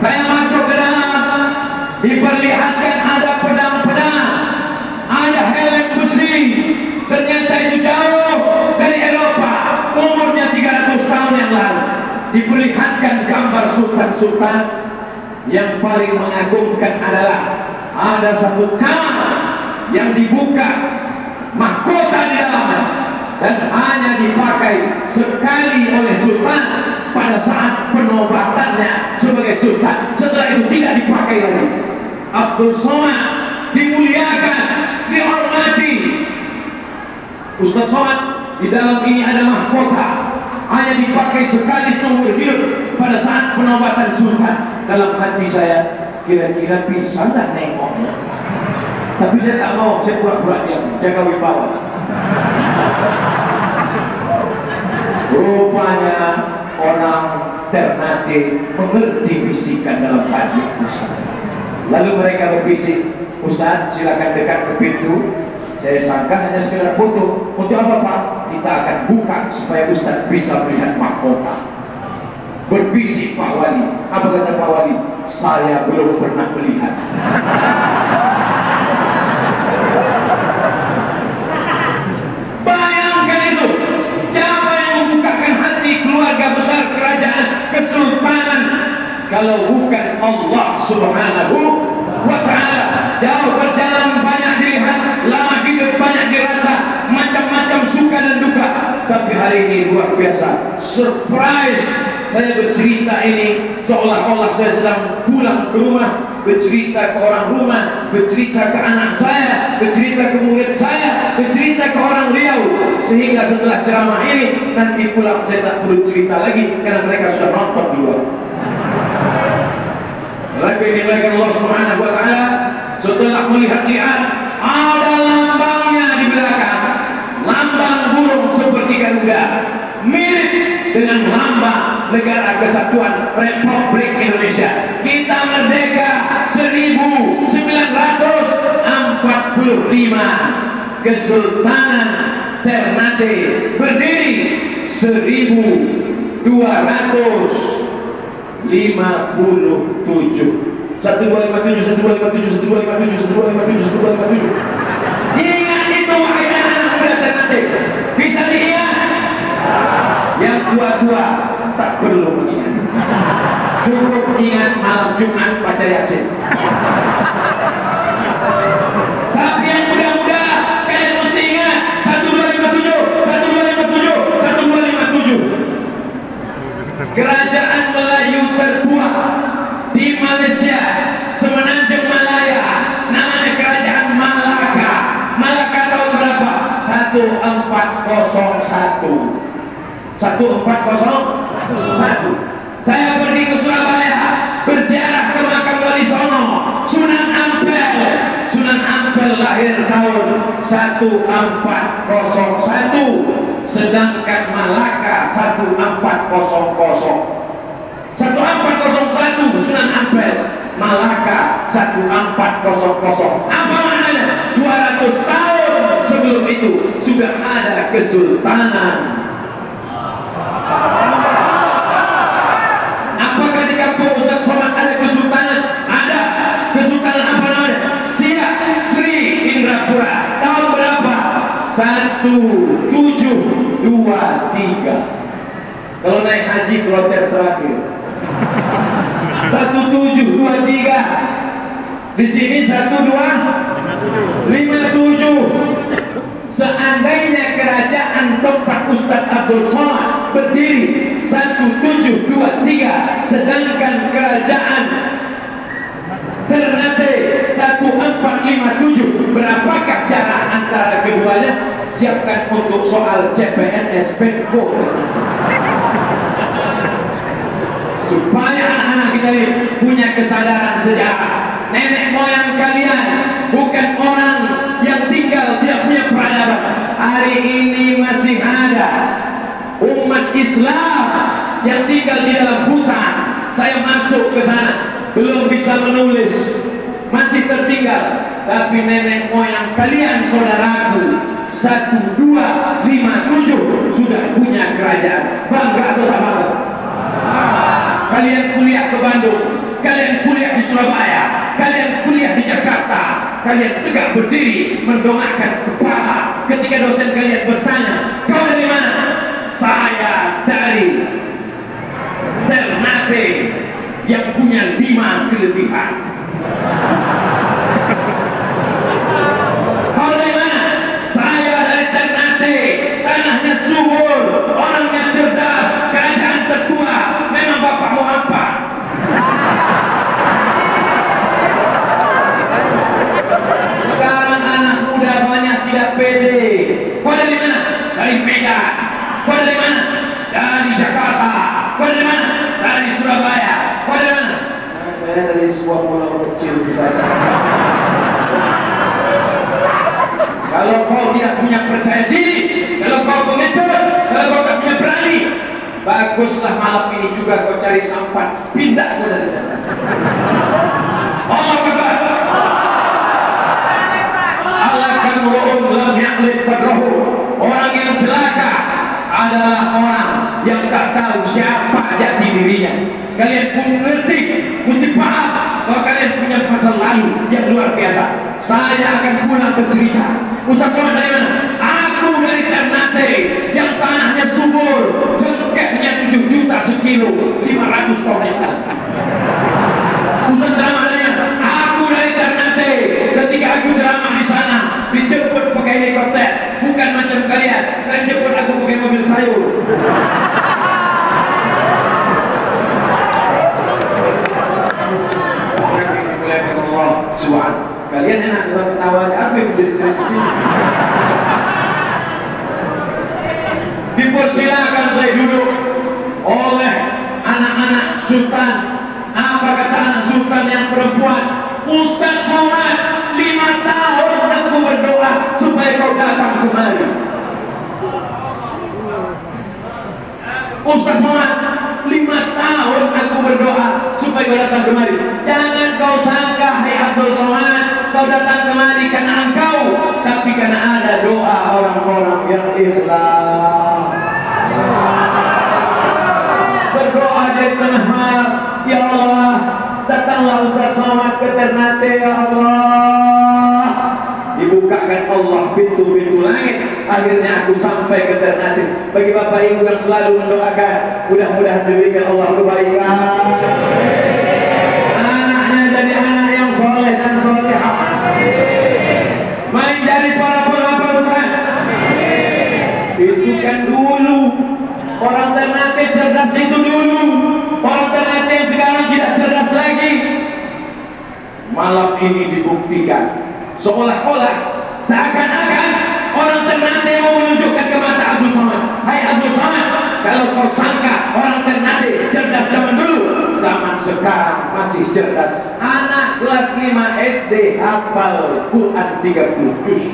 Saya masuk ke dalam, diperlihatkan ada pedang-pedang, ada helm besi. Ternyata itu jauh dari Eropa, umurnya 300 tahun yang lalu. Diperlihatkan gambar sultan-sultan. Yang paling mengagumkan adalah ada satu kamar yang dibuka, mahkota di dalamnya, dan hanya dipakai sekali oleh sultan pada saat penobatannya sebagai sultan. Setelah itu tidak dipakai lagi. Abdul Somad dimuliakan, dihormati. Ustaz Somad, di dalam ini ada mahkota, hanya dipakai sekali seumur hidup pada saat penobatan sultan. Dalam hati saya, kira-kira bisa nggak nengoknya? Tapi saya tak mau, saya pura-pura diam, jaga wibawa. Rupanya orang Ternate mengerti bisikan dalam hati Ustaz. Lalu mereka berbisik, Ustaz silakan dekat ke pintu. Saya sangka hanya sekedar foto. Untuk apa Pak? Kita akan buka supaya Ustaz bisa melihat mahkota. Berbisik Pak Wali. Apa kata Pak Wali? Saya belum pernah melihat. Bayangkan itu. Siapa yang membukakan hati keluarga besar kerajaan kesultanan kalau bukan Allah Subhanahu wa ta'ala? Jauh perjalanan banyak dilihat, lama hidup banyak dirasa, macam-macam suka dan duka. Tapi hari ini luar biasa, surprise. Saya bercerita ini seolah-olah saya sedang pulang ke rumah, bercerita ke orang rumah, bercerita ke anak saya, bercerita ke murid saya, bercerita ke orang Riau. Sehingga setelah ceramah ini nanti pulang saya tak perlu cerita lagi karena mereka sudah nonton duluan. Lagi dimulakan Allah Subhanahu wa ta'ala. Setelah melihat-lihat, ada lambangnya di belakang, lambang burung seperti Garuda, mirip dengan lambang Negara Kesatuan Republik Indonesia. Kita merdeka 1945, Kesultanan Ternate berdiri 1257. 1257, 1257, 1257, 1257, 1257. Ingat itu wahai anak muda Ternate. Bisa diingat? Yang tua-tua tak perlu mengingat. Cukup ingat malam Jumat baca Yasin. Tapi yang muda-muda kalian mesti ingat 1257, 1257. 1401. 1401. Saya pergi ke Surabaya, berziarah ke makam Wali Songo, Sunan Ampel. Sunan Ampel lahir tahun 1401, sedangkan Malaka 1400. 1401 Sunan Ampel, Malaka 1400. Apa maknanya? 200 tahun sebelum itu sudah ada kesultanan. Apakah di kampung Ustaz Somad ada kesultanan? Ada. Kesultanan apa namanya? Siak Sri Indrapura. Tahun berapa? 1723. Kalau naik haji kloter terakhir 1723. Di sini 1257. Seandainya kerajaan tempat Ustaz Abdul Somad berdiri 1723, sedangkan kerajaan Ternate 1457, berapakah jarak antara keduanya? Siapkan untuk soal CPNS Penko, supaya anak-anak kita ini punya kesadaran sejarah. Nenek moyang kalian bukan orang yang tinggal tidak punya peradaban. Hari ini masih ada umat Islam yang tinggal di dalam hutan. Saya masuk ke sana, belum bisa menulis, masih tertinggal. Tapi nenek moyang kalian, saudaraku, 1257 sudah punya kerajaan. Bangga atau tak bangga? Kalian kuliah ke Bandung, kalian kuliah di Surabaya, kalian kuliah di Jakarta, kalian tegak berdiri mendongakkan kepala ketika dosen kalian bertanya, kau dari mana? Saya dari Ternate yang punya 5 kelebihan. Kau dari mana? Saya dari Ternate, tanahnya subur, orangnya cerdas, kerajaan tertua. Memang bapakmu apa? Sekarang anak muda banyak tidak pede. Kau dari mana? Dari Medan. Kau dari mana? Dari Jakarta. Kau dari mana? Dari Surabaya. Kau dari mana? Nah, saya dari sebuah pulau kecil di sana. Kalau kau tidak punya percaya diri, kalau kau pengecut, kalau kau tak punya berani, baguslah malam ini juga kau cari sampan, pindah kau dari sana. Allah Akbar. Orang yang celaka adalah orang yang tak tahu siapa jati dirinya. Kalian pun mengerti, mesti paham bahwa kalian punya masa lalu yang luar biasa. Saya akan pulang bercerita. Ustaz Somad dari mana? Aku dari Ternate yang tanahnya subur, cengkehnya 7 juta sekilo, 500 ton yang lalu. Ustaz ceramah dari mana? Aku dari Ternate. Ketika aku ceramah di sana, dijemput pakai helikopter, bukan macam kalian jemput aku pakai mobil sayur. Kalian enak ketawa, apa yang menjadi cerita sini? Dipersilakan saya duduk oleh anak-anak sultan. Apa kata anak sultan yang perempuan? Ustaz Somad, 5 tahun aku berdoa supaya kau datang kemari. Ustaz Somad, 5 tahun aku berdoa supaya kau datang kemari. Jangan kau sangka, hai Abdul Somad, kau datang kemari karena engkau, tapi karena ada doa orang-orang yang ikhlas. Berdoa di tengah malam, ya Allah, datanglah Ustaz Somad ke Ternate, ya Allah. Dibukakan Allah pintu-pintu langit. Akhirnya aku sampai ke Ternate. Bagi bapak ibu yang selalu mendoakan, mudah-mudahan diberikan Allah kebaikan, anaknya jadi anak yang soleh dan solehah, main jadi para penghafal Quran. Itu kan dulu orang Ternate cerdas, itu dulu. Orang Ternate yang sekarang tidak cerdas lagi. Malam ini dibuktikan seolah-olah, seakan-akan orang Ternate mau menunjukkan ke mata Abdul Somad. Hai Abdul Somad, kalau kau sangka orang Ternate cerdas zaman dulu, zaman sekarang masih cerdas. Anak kelas 5 SD hafal Quran 30 juz.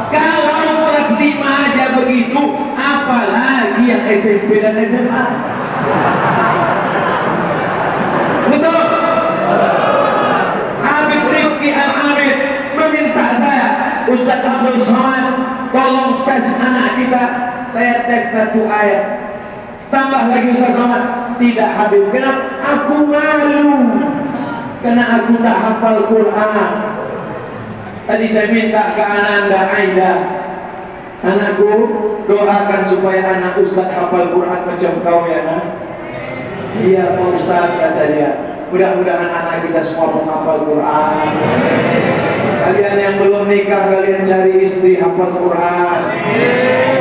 Kalau kelas 5 aja begitu, apalagi yang SMP dan SMA. Betul. Habib Rifki Al-Hamid meminta saya, Ustaz Abdul Somad, tolong tes anak kita. Saya tes 1 ayat. Tambah lagi Ustaz Somad. Tidak Habib, kenapa? Aku malu karena aku tak hafal Quran. Tadi saya minta ke Ananda Aida, anakku, doakan supaya anak Ustaz hafal Quran macam kau ya nak. Iya Pak Ustaz, kata dia. Mudah-mudahan anak kita semua menghafal Quran. Kalian yang belum nikah, kalian cari istri hafal Quran.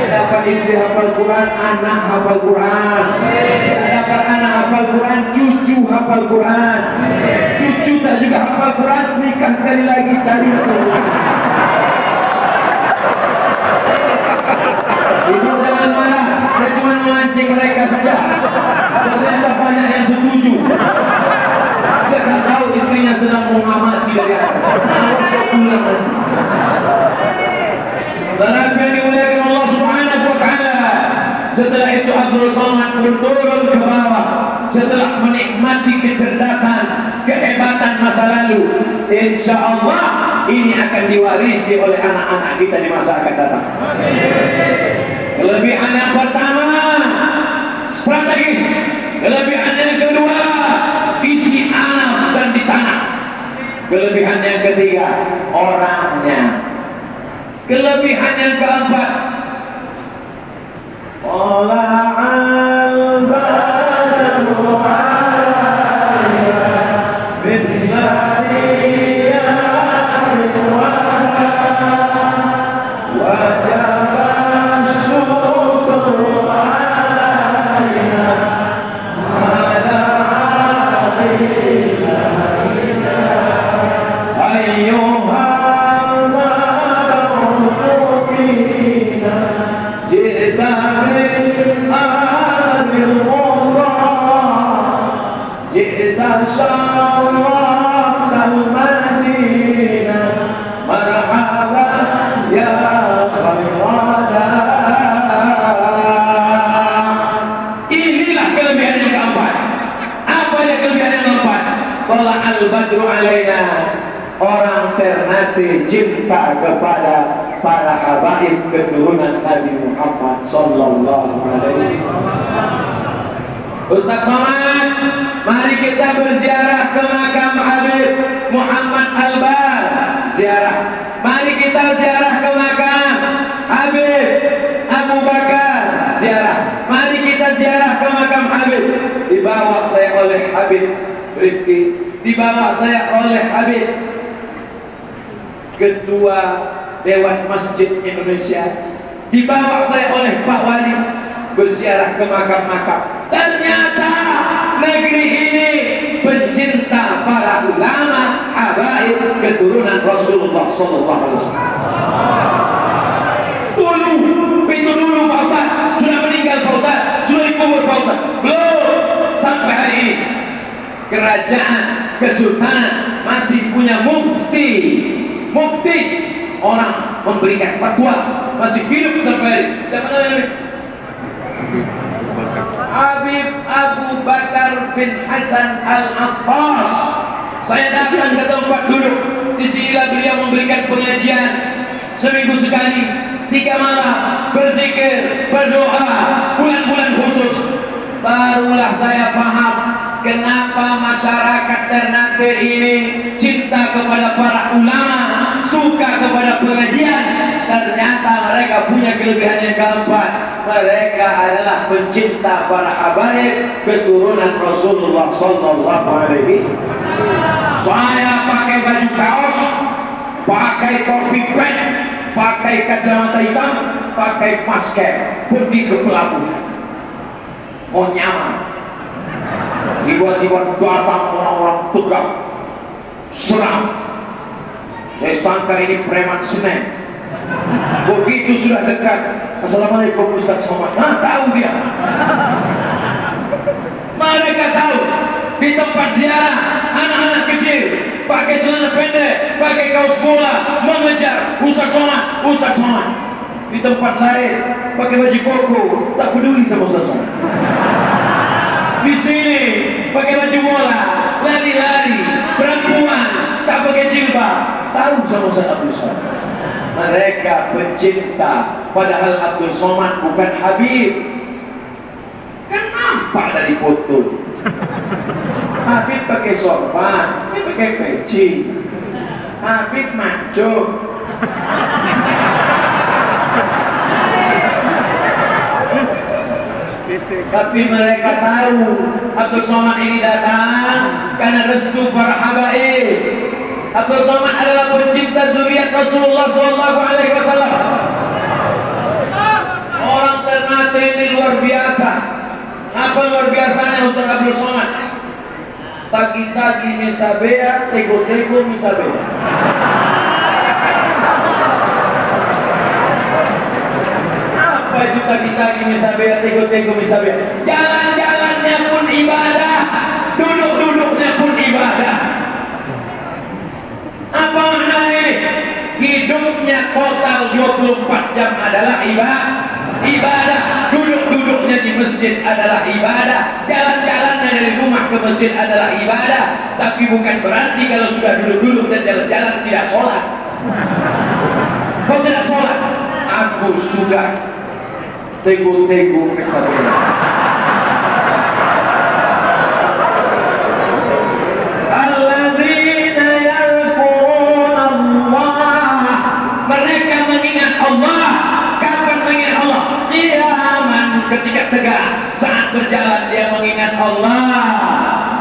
Dapat istri hafal Quran, anak hafal Quran. Dapat anak hafal Quran, cucu hafal Quran. Cucu tak juga hafal Quran, nikah sekali lagi cari Quran. Ibu jangan marah, saya cuma memancing mereka saja. Ternyata banyak yang setuju. Dia tak tahu istrinya sedang mengamati dari atas. Awas kau pulang nanti. Tetapi yang dimuliakan Allah Subhanahu wa Ta'ala, setelah itu Abdul Somad turun ke bawah. Setelah menikmati kecerdasan, kehebatan masa lalu, insya Allah ini akan diwarisi oleh anak-anak kita di masa akan datang. Kelebihan yang pertama, strategis. Kelebihan yang kedua, isi alam dan di tanah. Kelebihan yang ketiga, orangnya. Kelebihan yang keempat, Ola'al badru alayya binisariyah wajah syukur alayna ala alayna ayyuhal ma'rufina jita شرفت المدينة مرحبا يا خير inilah kelebihan yang keempat. Apa yang kelebihan yang keempat? Qala al-badru alaina, orang Ternate cinta kepada para habaib keturunan Nabi Muhammad sallallahu alaihi wasallam. Ustaz Somad, mari kita berziarah ke makam Habib Muhammad Albar. Ziarah. Mari kita ziarah ke makam Habib Abu Bakar. Ziarah. Mari kita ziarah ke makam Habib. Dibawa saya oleh Habib Rifki. Dibawa saya oleh Habib Ketua Dewan Masjid Indonesia. Dibawa saya oleh Pak Wali berziarah ke makam-makam. Ternyata negeri ini pencinta para ulama, habaib keturunan Rasulullah sallallahu alaihi wasallam. Itu dulu Pak Ustaz, sudah meninggal Pak Ustaz, sudah dikubur Pak Ustaz. Belum sampai hari ini. Kerajaan Kesultanan masih punya mufti. Mufti, orang memberikan fatwa, masih hidup sampai hari. Siapa namanya? Habib Abu Bakar bin Hasan Al-Abbas. Saya datang ke tempat duduk. Disinilah beliau memberikan pengajian seminggu sekali, 3 malam, berzikir, berdoa, bulan-bulan khusus. Barulah saya paham kenapa masyarakat Ternate ini cinta kepada para ulama, suka kepada pengajian. Ternyata mereka punya kelebihan yang keempat. Mereka adalah pencinta para habaib keturunan Rasulullah sallallahu alaihi wasallam. Saya pakai baju kaos, pakai topi pen, pakai kacamata hitam, pakai masker, pergi ke pelabuhan. Mau nyaman. Tiba-tiba datang orang-orang tegak, seram. Saya sangka ini preman Senen. Begitu sudah dekat, assalamualaikum Ustaz Somad. Tahu dia. Mereka tahu di tempat ziarah anak-anak kecil pakai celana pendek, pakai kaos bola mengejar Ustaz Somad, Ustaz Somad. Di tempat lain pakai baju koko, tak peduli sama Ustaz Somad. Di sini pakai baju bola, lari-lari, perempuan tak pakai jilbab, tahu sama Ustaz Abdul Somad. Mereka pencinta, padahal Abdul Somad bukan Habib. Kan nampak dari foto. Habib pakai sorban, dia pakai peci. Habib maco. Tapi mereka tahu Abdul Somad ini datang karena restu para habaib. Abdul Somad adalah pencinta zuriat Rasulullah SAW. Orang Ternate ini luar biasa. Apa luar biasanya Ustaz Abdul Somad? Tagi-tagi misabea, tego-tego misabea. Apa itu tagi-tagi misabea, tego-tego misabea? Jalan-jalannya pun ibadah, duduk-duduknya pun ibadah. Apa maknanya ini? Hidupnya total 24 jam adalah ibadah. Duduk-duduknya di masjid adalah ibadah. Jalan-jalannya dari rumah ke masjid adalah ibadah. Tapi bukan berarti kalau sudah duduk-duduk dan jalan-jalan tidak sholat. Kau tidak sholat? Aku sudah tego-tego misalnya. Mereka mengingat Allah. Kapan mengingat Allah? Qiyaman, ketika tegak. Saat berjalan dia mengingat Allah.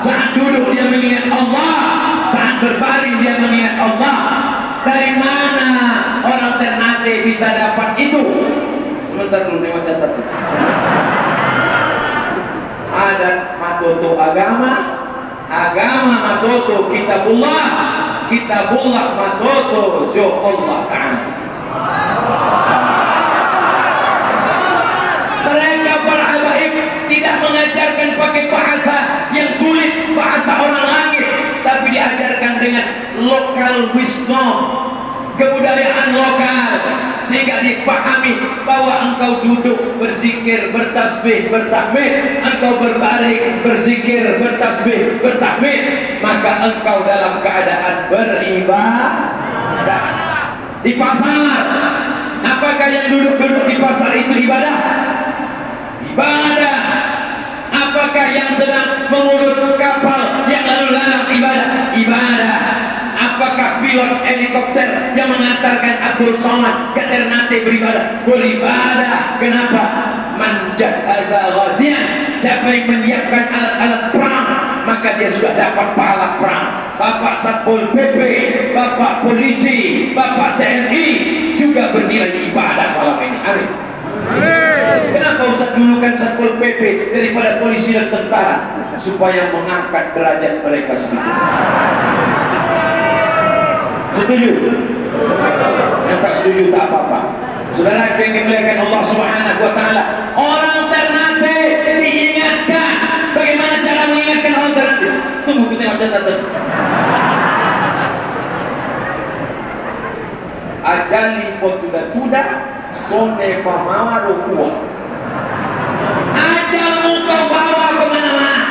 Saat duduk dia mengingat Allah. Saat berbaring dia mengingat Allah. Dari mana orang Ternate bisa dapat itu? Sebentar dulu lewat catat. Adat Matoto agama. Agama Matoto kitabullah. Kitabullah Matoto jo Allah Ta'ala. Mereka para habaib tidak mengajarkan pakai bahasa yang sulit, bahasa orang langit, tapi diajarkan dengan lokal wisdom, kebudayaan lokal, sehingga dipahami bahwa engkau duduk berzikir, bertasbih, bertahmid, engkau berbaring, berzikir, bertasbih, bertahmid, maka engkau dalam keadaan beribadah. Di pasar, apakah yang duduk-duduk di pasar itu ibadah? Ibadah. Apakah yang sedang mengurus kapal yang lalu lalang ibadah? Ibadah. Apakah pilot helikopter yang mengantarkan Abdul Somad ke Ternate beribadah? Beribadah. Kenapa? Manjahaza ghazian. Siapa yang menyiapkan alat-alat perang, maka dia sudah dapat pahala perang. Bapak Satpol PP, Bapak Polisi, Bapak TNI juga bernilai ibadah malam ini. Amin. Kenapa Ustaz dulukan Satpol PP daripada polisi dan tentara? Supaya mengangkat derajat mereka sedikit. Setuju? Yang tak setuju tak apa-apa. Saudara yang dimuliakan Allah Subhanahu wa Ta'ala, orang Ternate diingatkan. Bagaimana cara mengingatkan orang Ternate? Tunggu kita tengok catatan. Ajali potuda-tuda sone famaro kuah. Ajalmu kau bawa kemana-mana.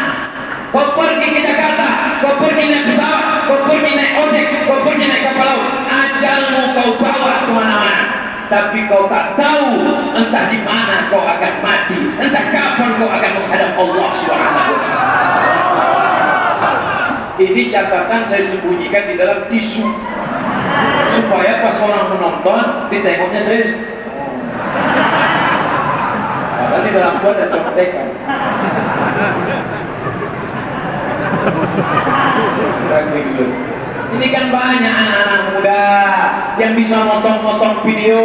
Kau pergi ke Jakarta, kau pergi naik pesawat, kau pergi naik ojek, kau pergi naik kapal laut. Ajalmu kau bawa kemana-mana. Tapi kau tak tahu entah di mana kau akan mati, entah kapan kau akan menghadap Allah Subhanahu wa Ta'ala. Ini catatan saya sembunyikan di dalam tisu supaya pas orang menonton ditengoknya saya. Padahal di dalam gua ada contekan. Ini kan banyak anak-anak muda yang bisa motong-motong video,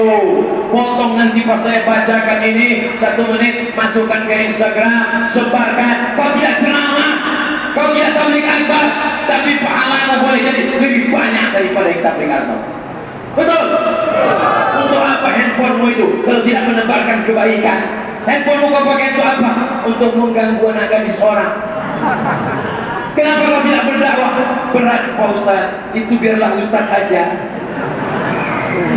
potong nanti pas saya bacakan ini 1 menit, masukkan ke Instagram, sebarkan. Kau tidak ceramah, kau tidak tabligh akbar, tapi pahalamu boleh jadi lebih banyak daripada yang tabligh akbar. Betul? Untuk apa handphonemu itu kalau tidak menebarkan kebaikan? Handphonemu kau pakai untuk apa? Untuk mengganggu anak gadis orang. Kenapa kau tidak berdakwah? Berat Pak Ustaz, itu biarlah Ustaz aja.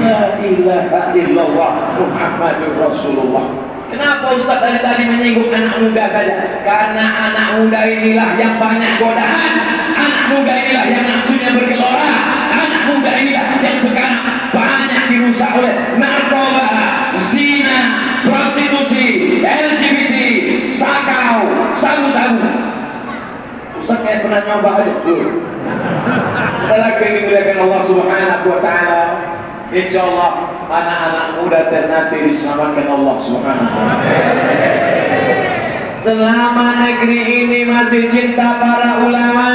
La ilaha illallah Muhammadur Rasulullah. Kenapa Ustaz tadi menyinggung anak muda saja? Karena anak muda inilah yang banyak godaan. Anak muda inilah yang nafsunya bergelora. Anak muda inilah yang sekarang banyak dirusak oleh narkoba, zina, prostitusi, LGBT, sakau, sabu-sabu. Ustaz kayak pernah nyoba aja. Kita lagi yang dimuliakan Allah Subhanahu wa Ta'ala. Insyaallah anak-anak muda ternate diselamatkan Allah Subhanahu wa Ta'ala. Selama negeri ini masih cinta para ulama,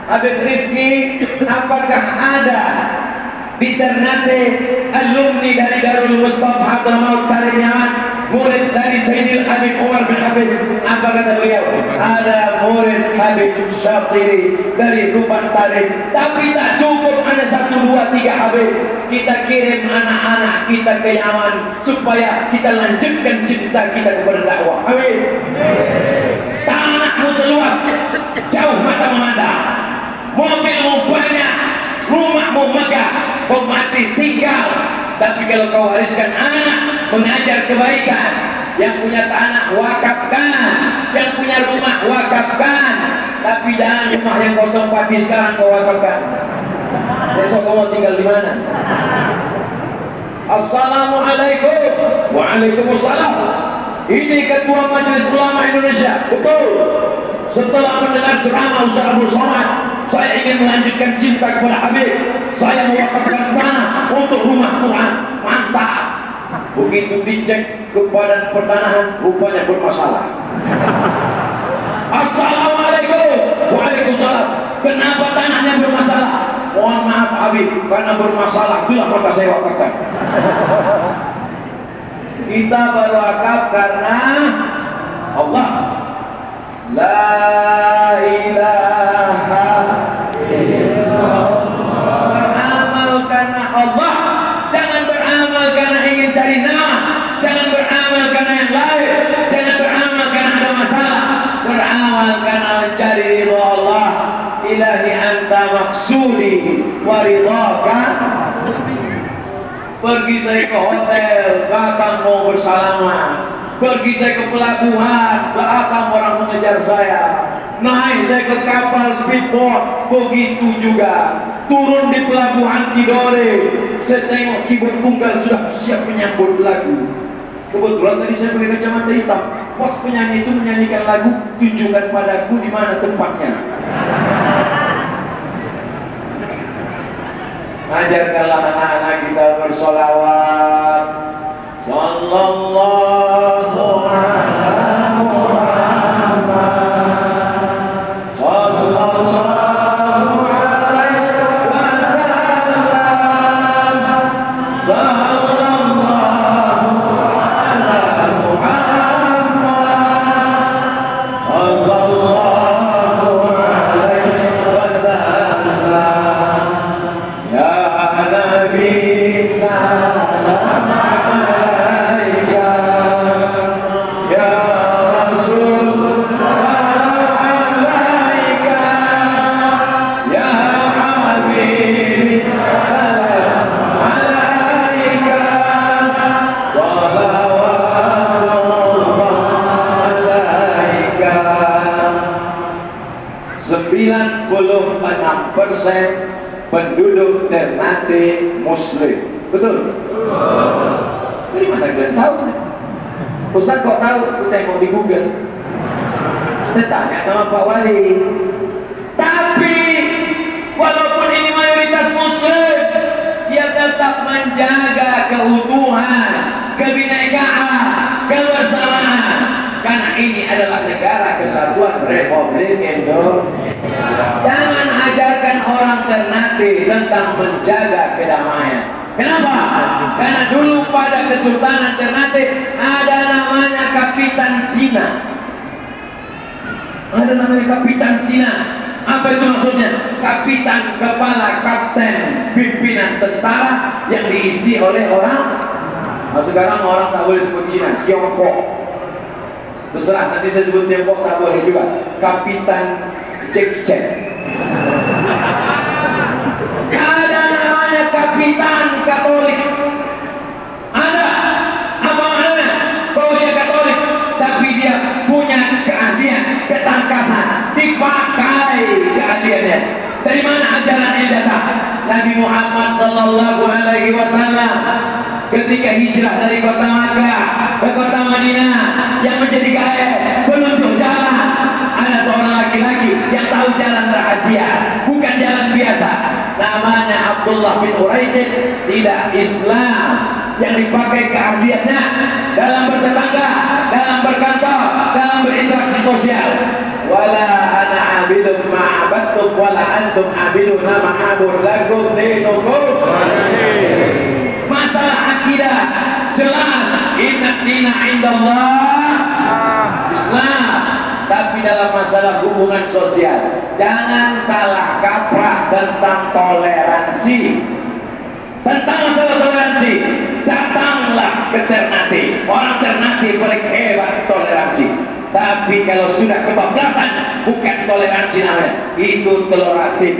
Habib Rifki, apakah ada di Ternate alumni dari Darul Mustafa Hadramaut Tarim Yaman, murid dari Sayyidil Habib Umar bin Hafiz? Apa kata beliau? Ada murid Habib Syafiri dari Ruban Tarim. Tapi tak cukup ada 1, 2, 3 Habib. Kita kirim anak-anak kita ke Yaman supaya kita lanjutkan cinta kita kepada dakwah. Amin. Tanahmu seluas, jauh mata memandang, mobilmu banyak, rumahmu megah, kau mati tinggal. Tapi kalau kau wariskan anak mengajar kebaikan, yang punya tanah wakafkan, yang punya rumah wakafkan. Tapi jangan rumah yang kau tempati sekarang kau wakafkan. Besok kau mau tinggal di mana? Assalamualaikum. Waalaikumsalam. Ini Ketua Majelis Ulama Indonesia. Betul. Setelah mendengar ceramah Ustaz Abdul Somad, saya ingin melanjutkan cinta kepada Habib. Saya mewakafkan tanah untuk rumah Quran. Mantap. Begitu dicek ke badan pertanahan, rupanya bermasalah. Assalamualaikum. Waalaikumsalam. Kenapa tanahnya bermasalah? Mohon maaf Habib, karena bermasalah itulah maka saya wakafkan. Kita berwakaf karena Allah. La ilaha illallah. Beramal karena Allah. Jangan beramal karena ingin cari nama. Jangan beramal karena yang lain. Jangan beramal karena ada masalah. Beramal karena mencari ridha Allah. Ilahi anta maksudi wa ridhaka. Pergi saya ke hotel, datang mau bersalaman. Pergi saya ke pelabuhan, datang orang mengejar saya. Naik saya ke kapal speedboat, begitu juga. Turun di pelabuhan Tidore, saya tengok keyboard tunggal sudah siap menyambut lagu. Kebetulan tadi saya pakai kacamata hitam. Pas penyanyi itu menyanyikan lagu, tunjukkan padaku di mana tempatnya. Ajarkanlah anak-anak kita bersolawat. Sallallahu ala Muhammad. Sallallahu alaihi wasallam. Sallallahu ala Muhammad. Sallallahu alaihi wasallam. Ya Nabi salam alaika, ya Rasul salam alaika, ya Habib salam alaika, salawatullah alaika. 96% penduduk Ternate Muslim. Betul? Dari mana kalian tahu? Ustaz kok tahu? Kita tengok di Google. Saya tanya sama Pak Wali. Tapi walaupun ini mayoritas Muslim, dia tetap menjaga keutuhan, kebinekaan, kebersamaan. Karena ini adalah negara kesatuan Republik Indonesia. Jangan ajarkan orang Ternate tentang menjaga kedamaian. Kenapa? Karena dulu pada Kesultanan Ternate ada namanya Kapitan Cina. Ada namanya Kapitan Cina. Apa itu maksudnya? Kapitan, kepala, kapten, pimpinan tentara yang diisi oleh orang. Nah, sekarang orang tak boleh sebut Cina, Tiongkok. Terserah, nanti saya sebut Tiongkok tak boleh juga. Kapitan Jackie Chan. Ada namanya kapitan Katolik. Ada. Apa maknanya? Bahwa dia Katolik, tapi dia punya keahlian, ketangkasan, dipakai keahliannya. Dari mana ajarannya datang? Nabi Muhammad sallallahu alaihi wasallam ketika hijrah dari kota Makkah ke kota Madinah, yang menjadi guide, penunjuk jalan, ada seorang laki-laki yang tahu jalan rahasia, bukan jalan biasa. Namanya Abdullah bin Uraidin. Tidak Islam, yang dipakai keahliannya dalam bertetangga, dalam berkantor, dalam berinteraksi sosial. Wala ana abidun ma'abattum wala antum abiduna ma'abud lakum dinukum. Masalah akidah jelas, inna dina indallah Islam. Tapi dalam masalah hubungan sosial, jangan salah kaprah tentang toleransi. Tentang masalah toleransi, datanglah ke Ternate. Orang Ternate paling hebat toleransi. Tapi kalau sudah kebablasan, bukan toleransi namanya, itu telur asin.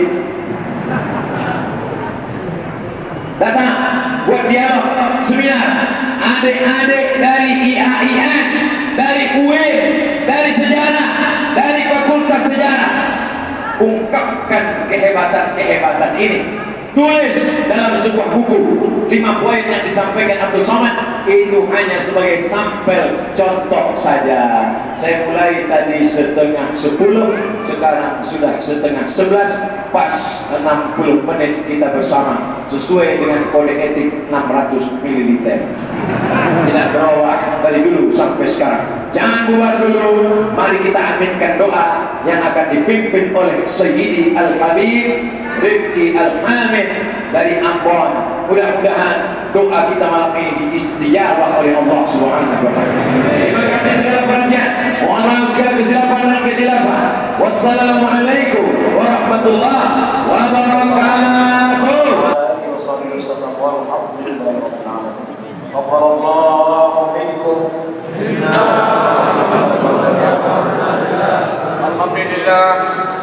Datang buat dialog, seminar, adik-adik dari IAIN, dari UIN, dari sejarah, dari fakultas sejarah, ungkapkan kehebatan-kehebatan ini. Tulis dalam sebuah buku 5 poin yang disampaikan Abdul Somad. Itu hanya sebagai sampel contoh saja. Saya mulai tadi setengah 10, sekarang sudah setengah 11, pas 60 menit kita bersama sesuai dengan kode etik 600 ml. Tidak berubah dari dulu sampai sekarang. Jangan bubar dulu. Mari kita aminkan doa yang akan dipimpin oleh Sayyidi Al-Habib Rifki Al-Hamid dari Ambon. Mudah-mudahan doa kita malam ini diistijabah oleh Allah Subhanahu wa taala. Terima kasih segala perhatian. Mohon maaf segala kesilapan dan kesilapan. Wassalamualaikum warahmatullahi wabarakatuh. Alhamdulillah.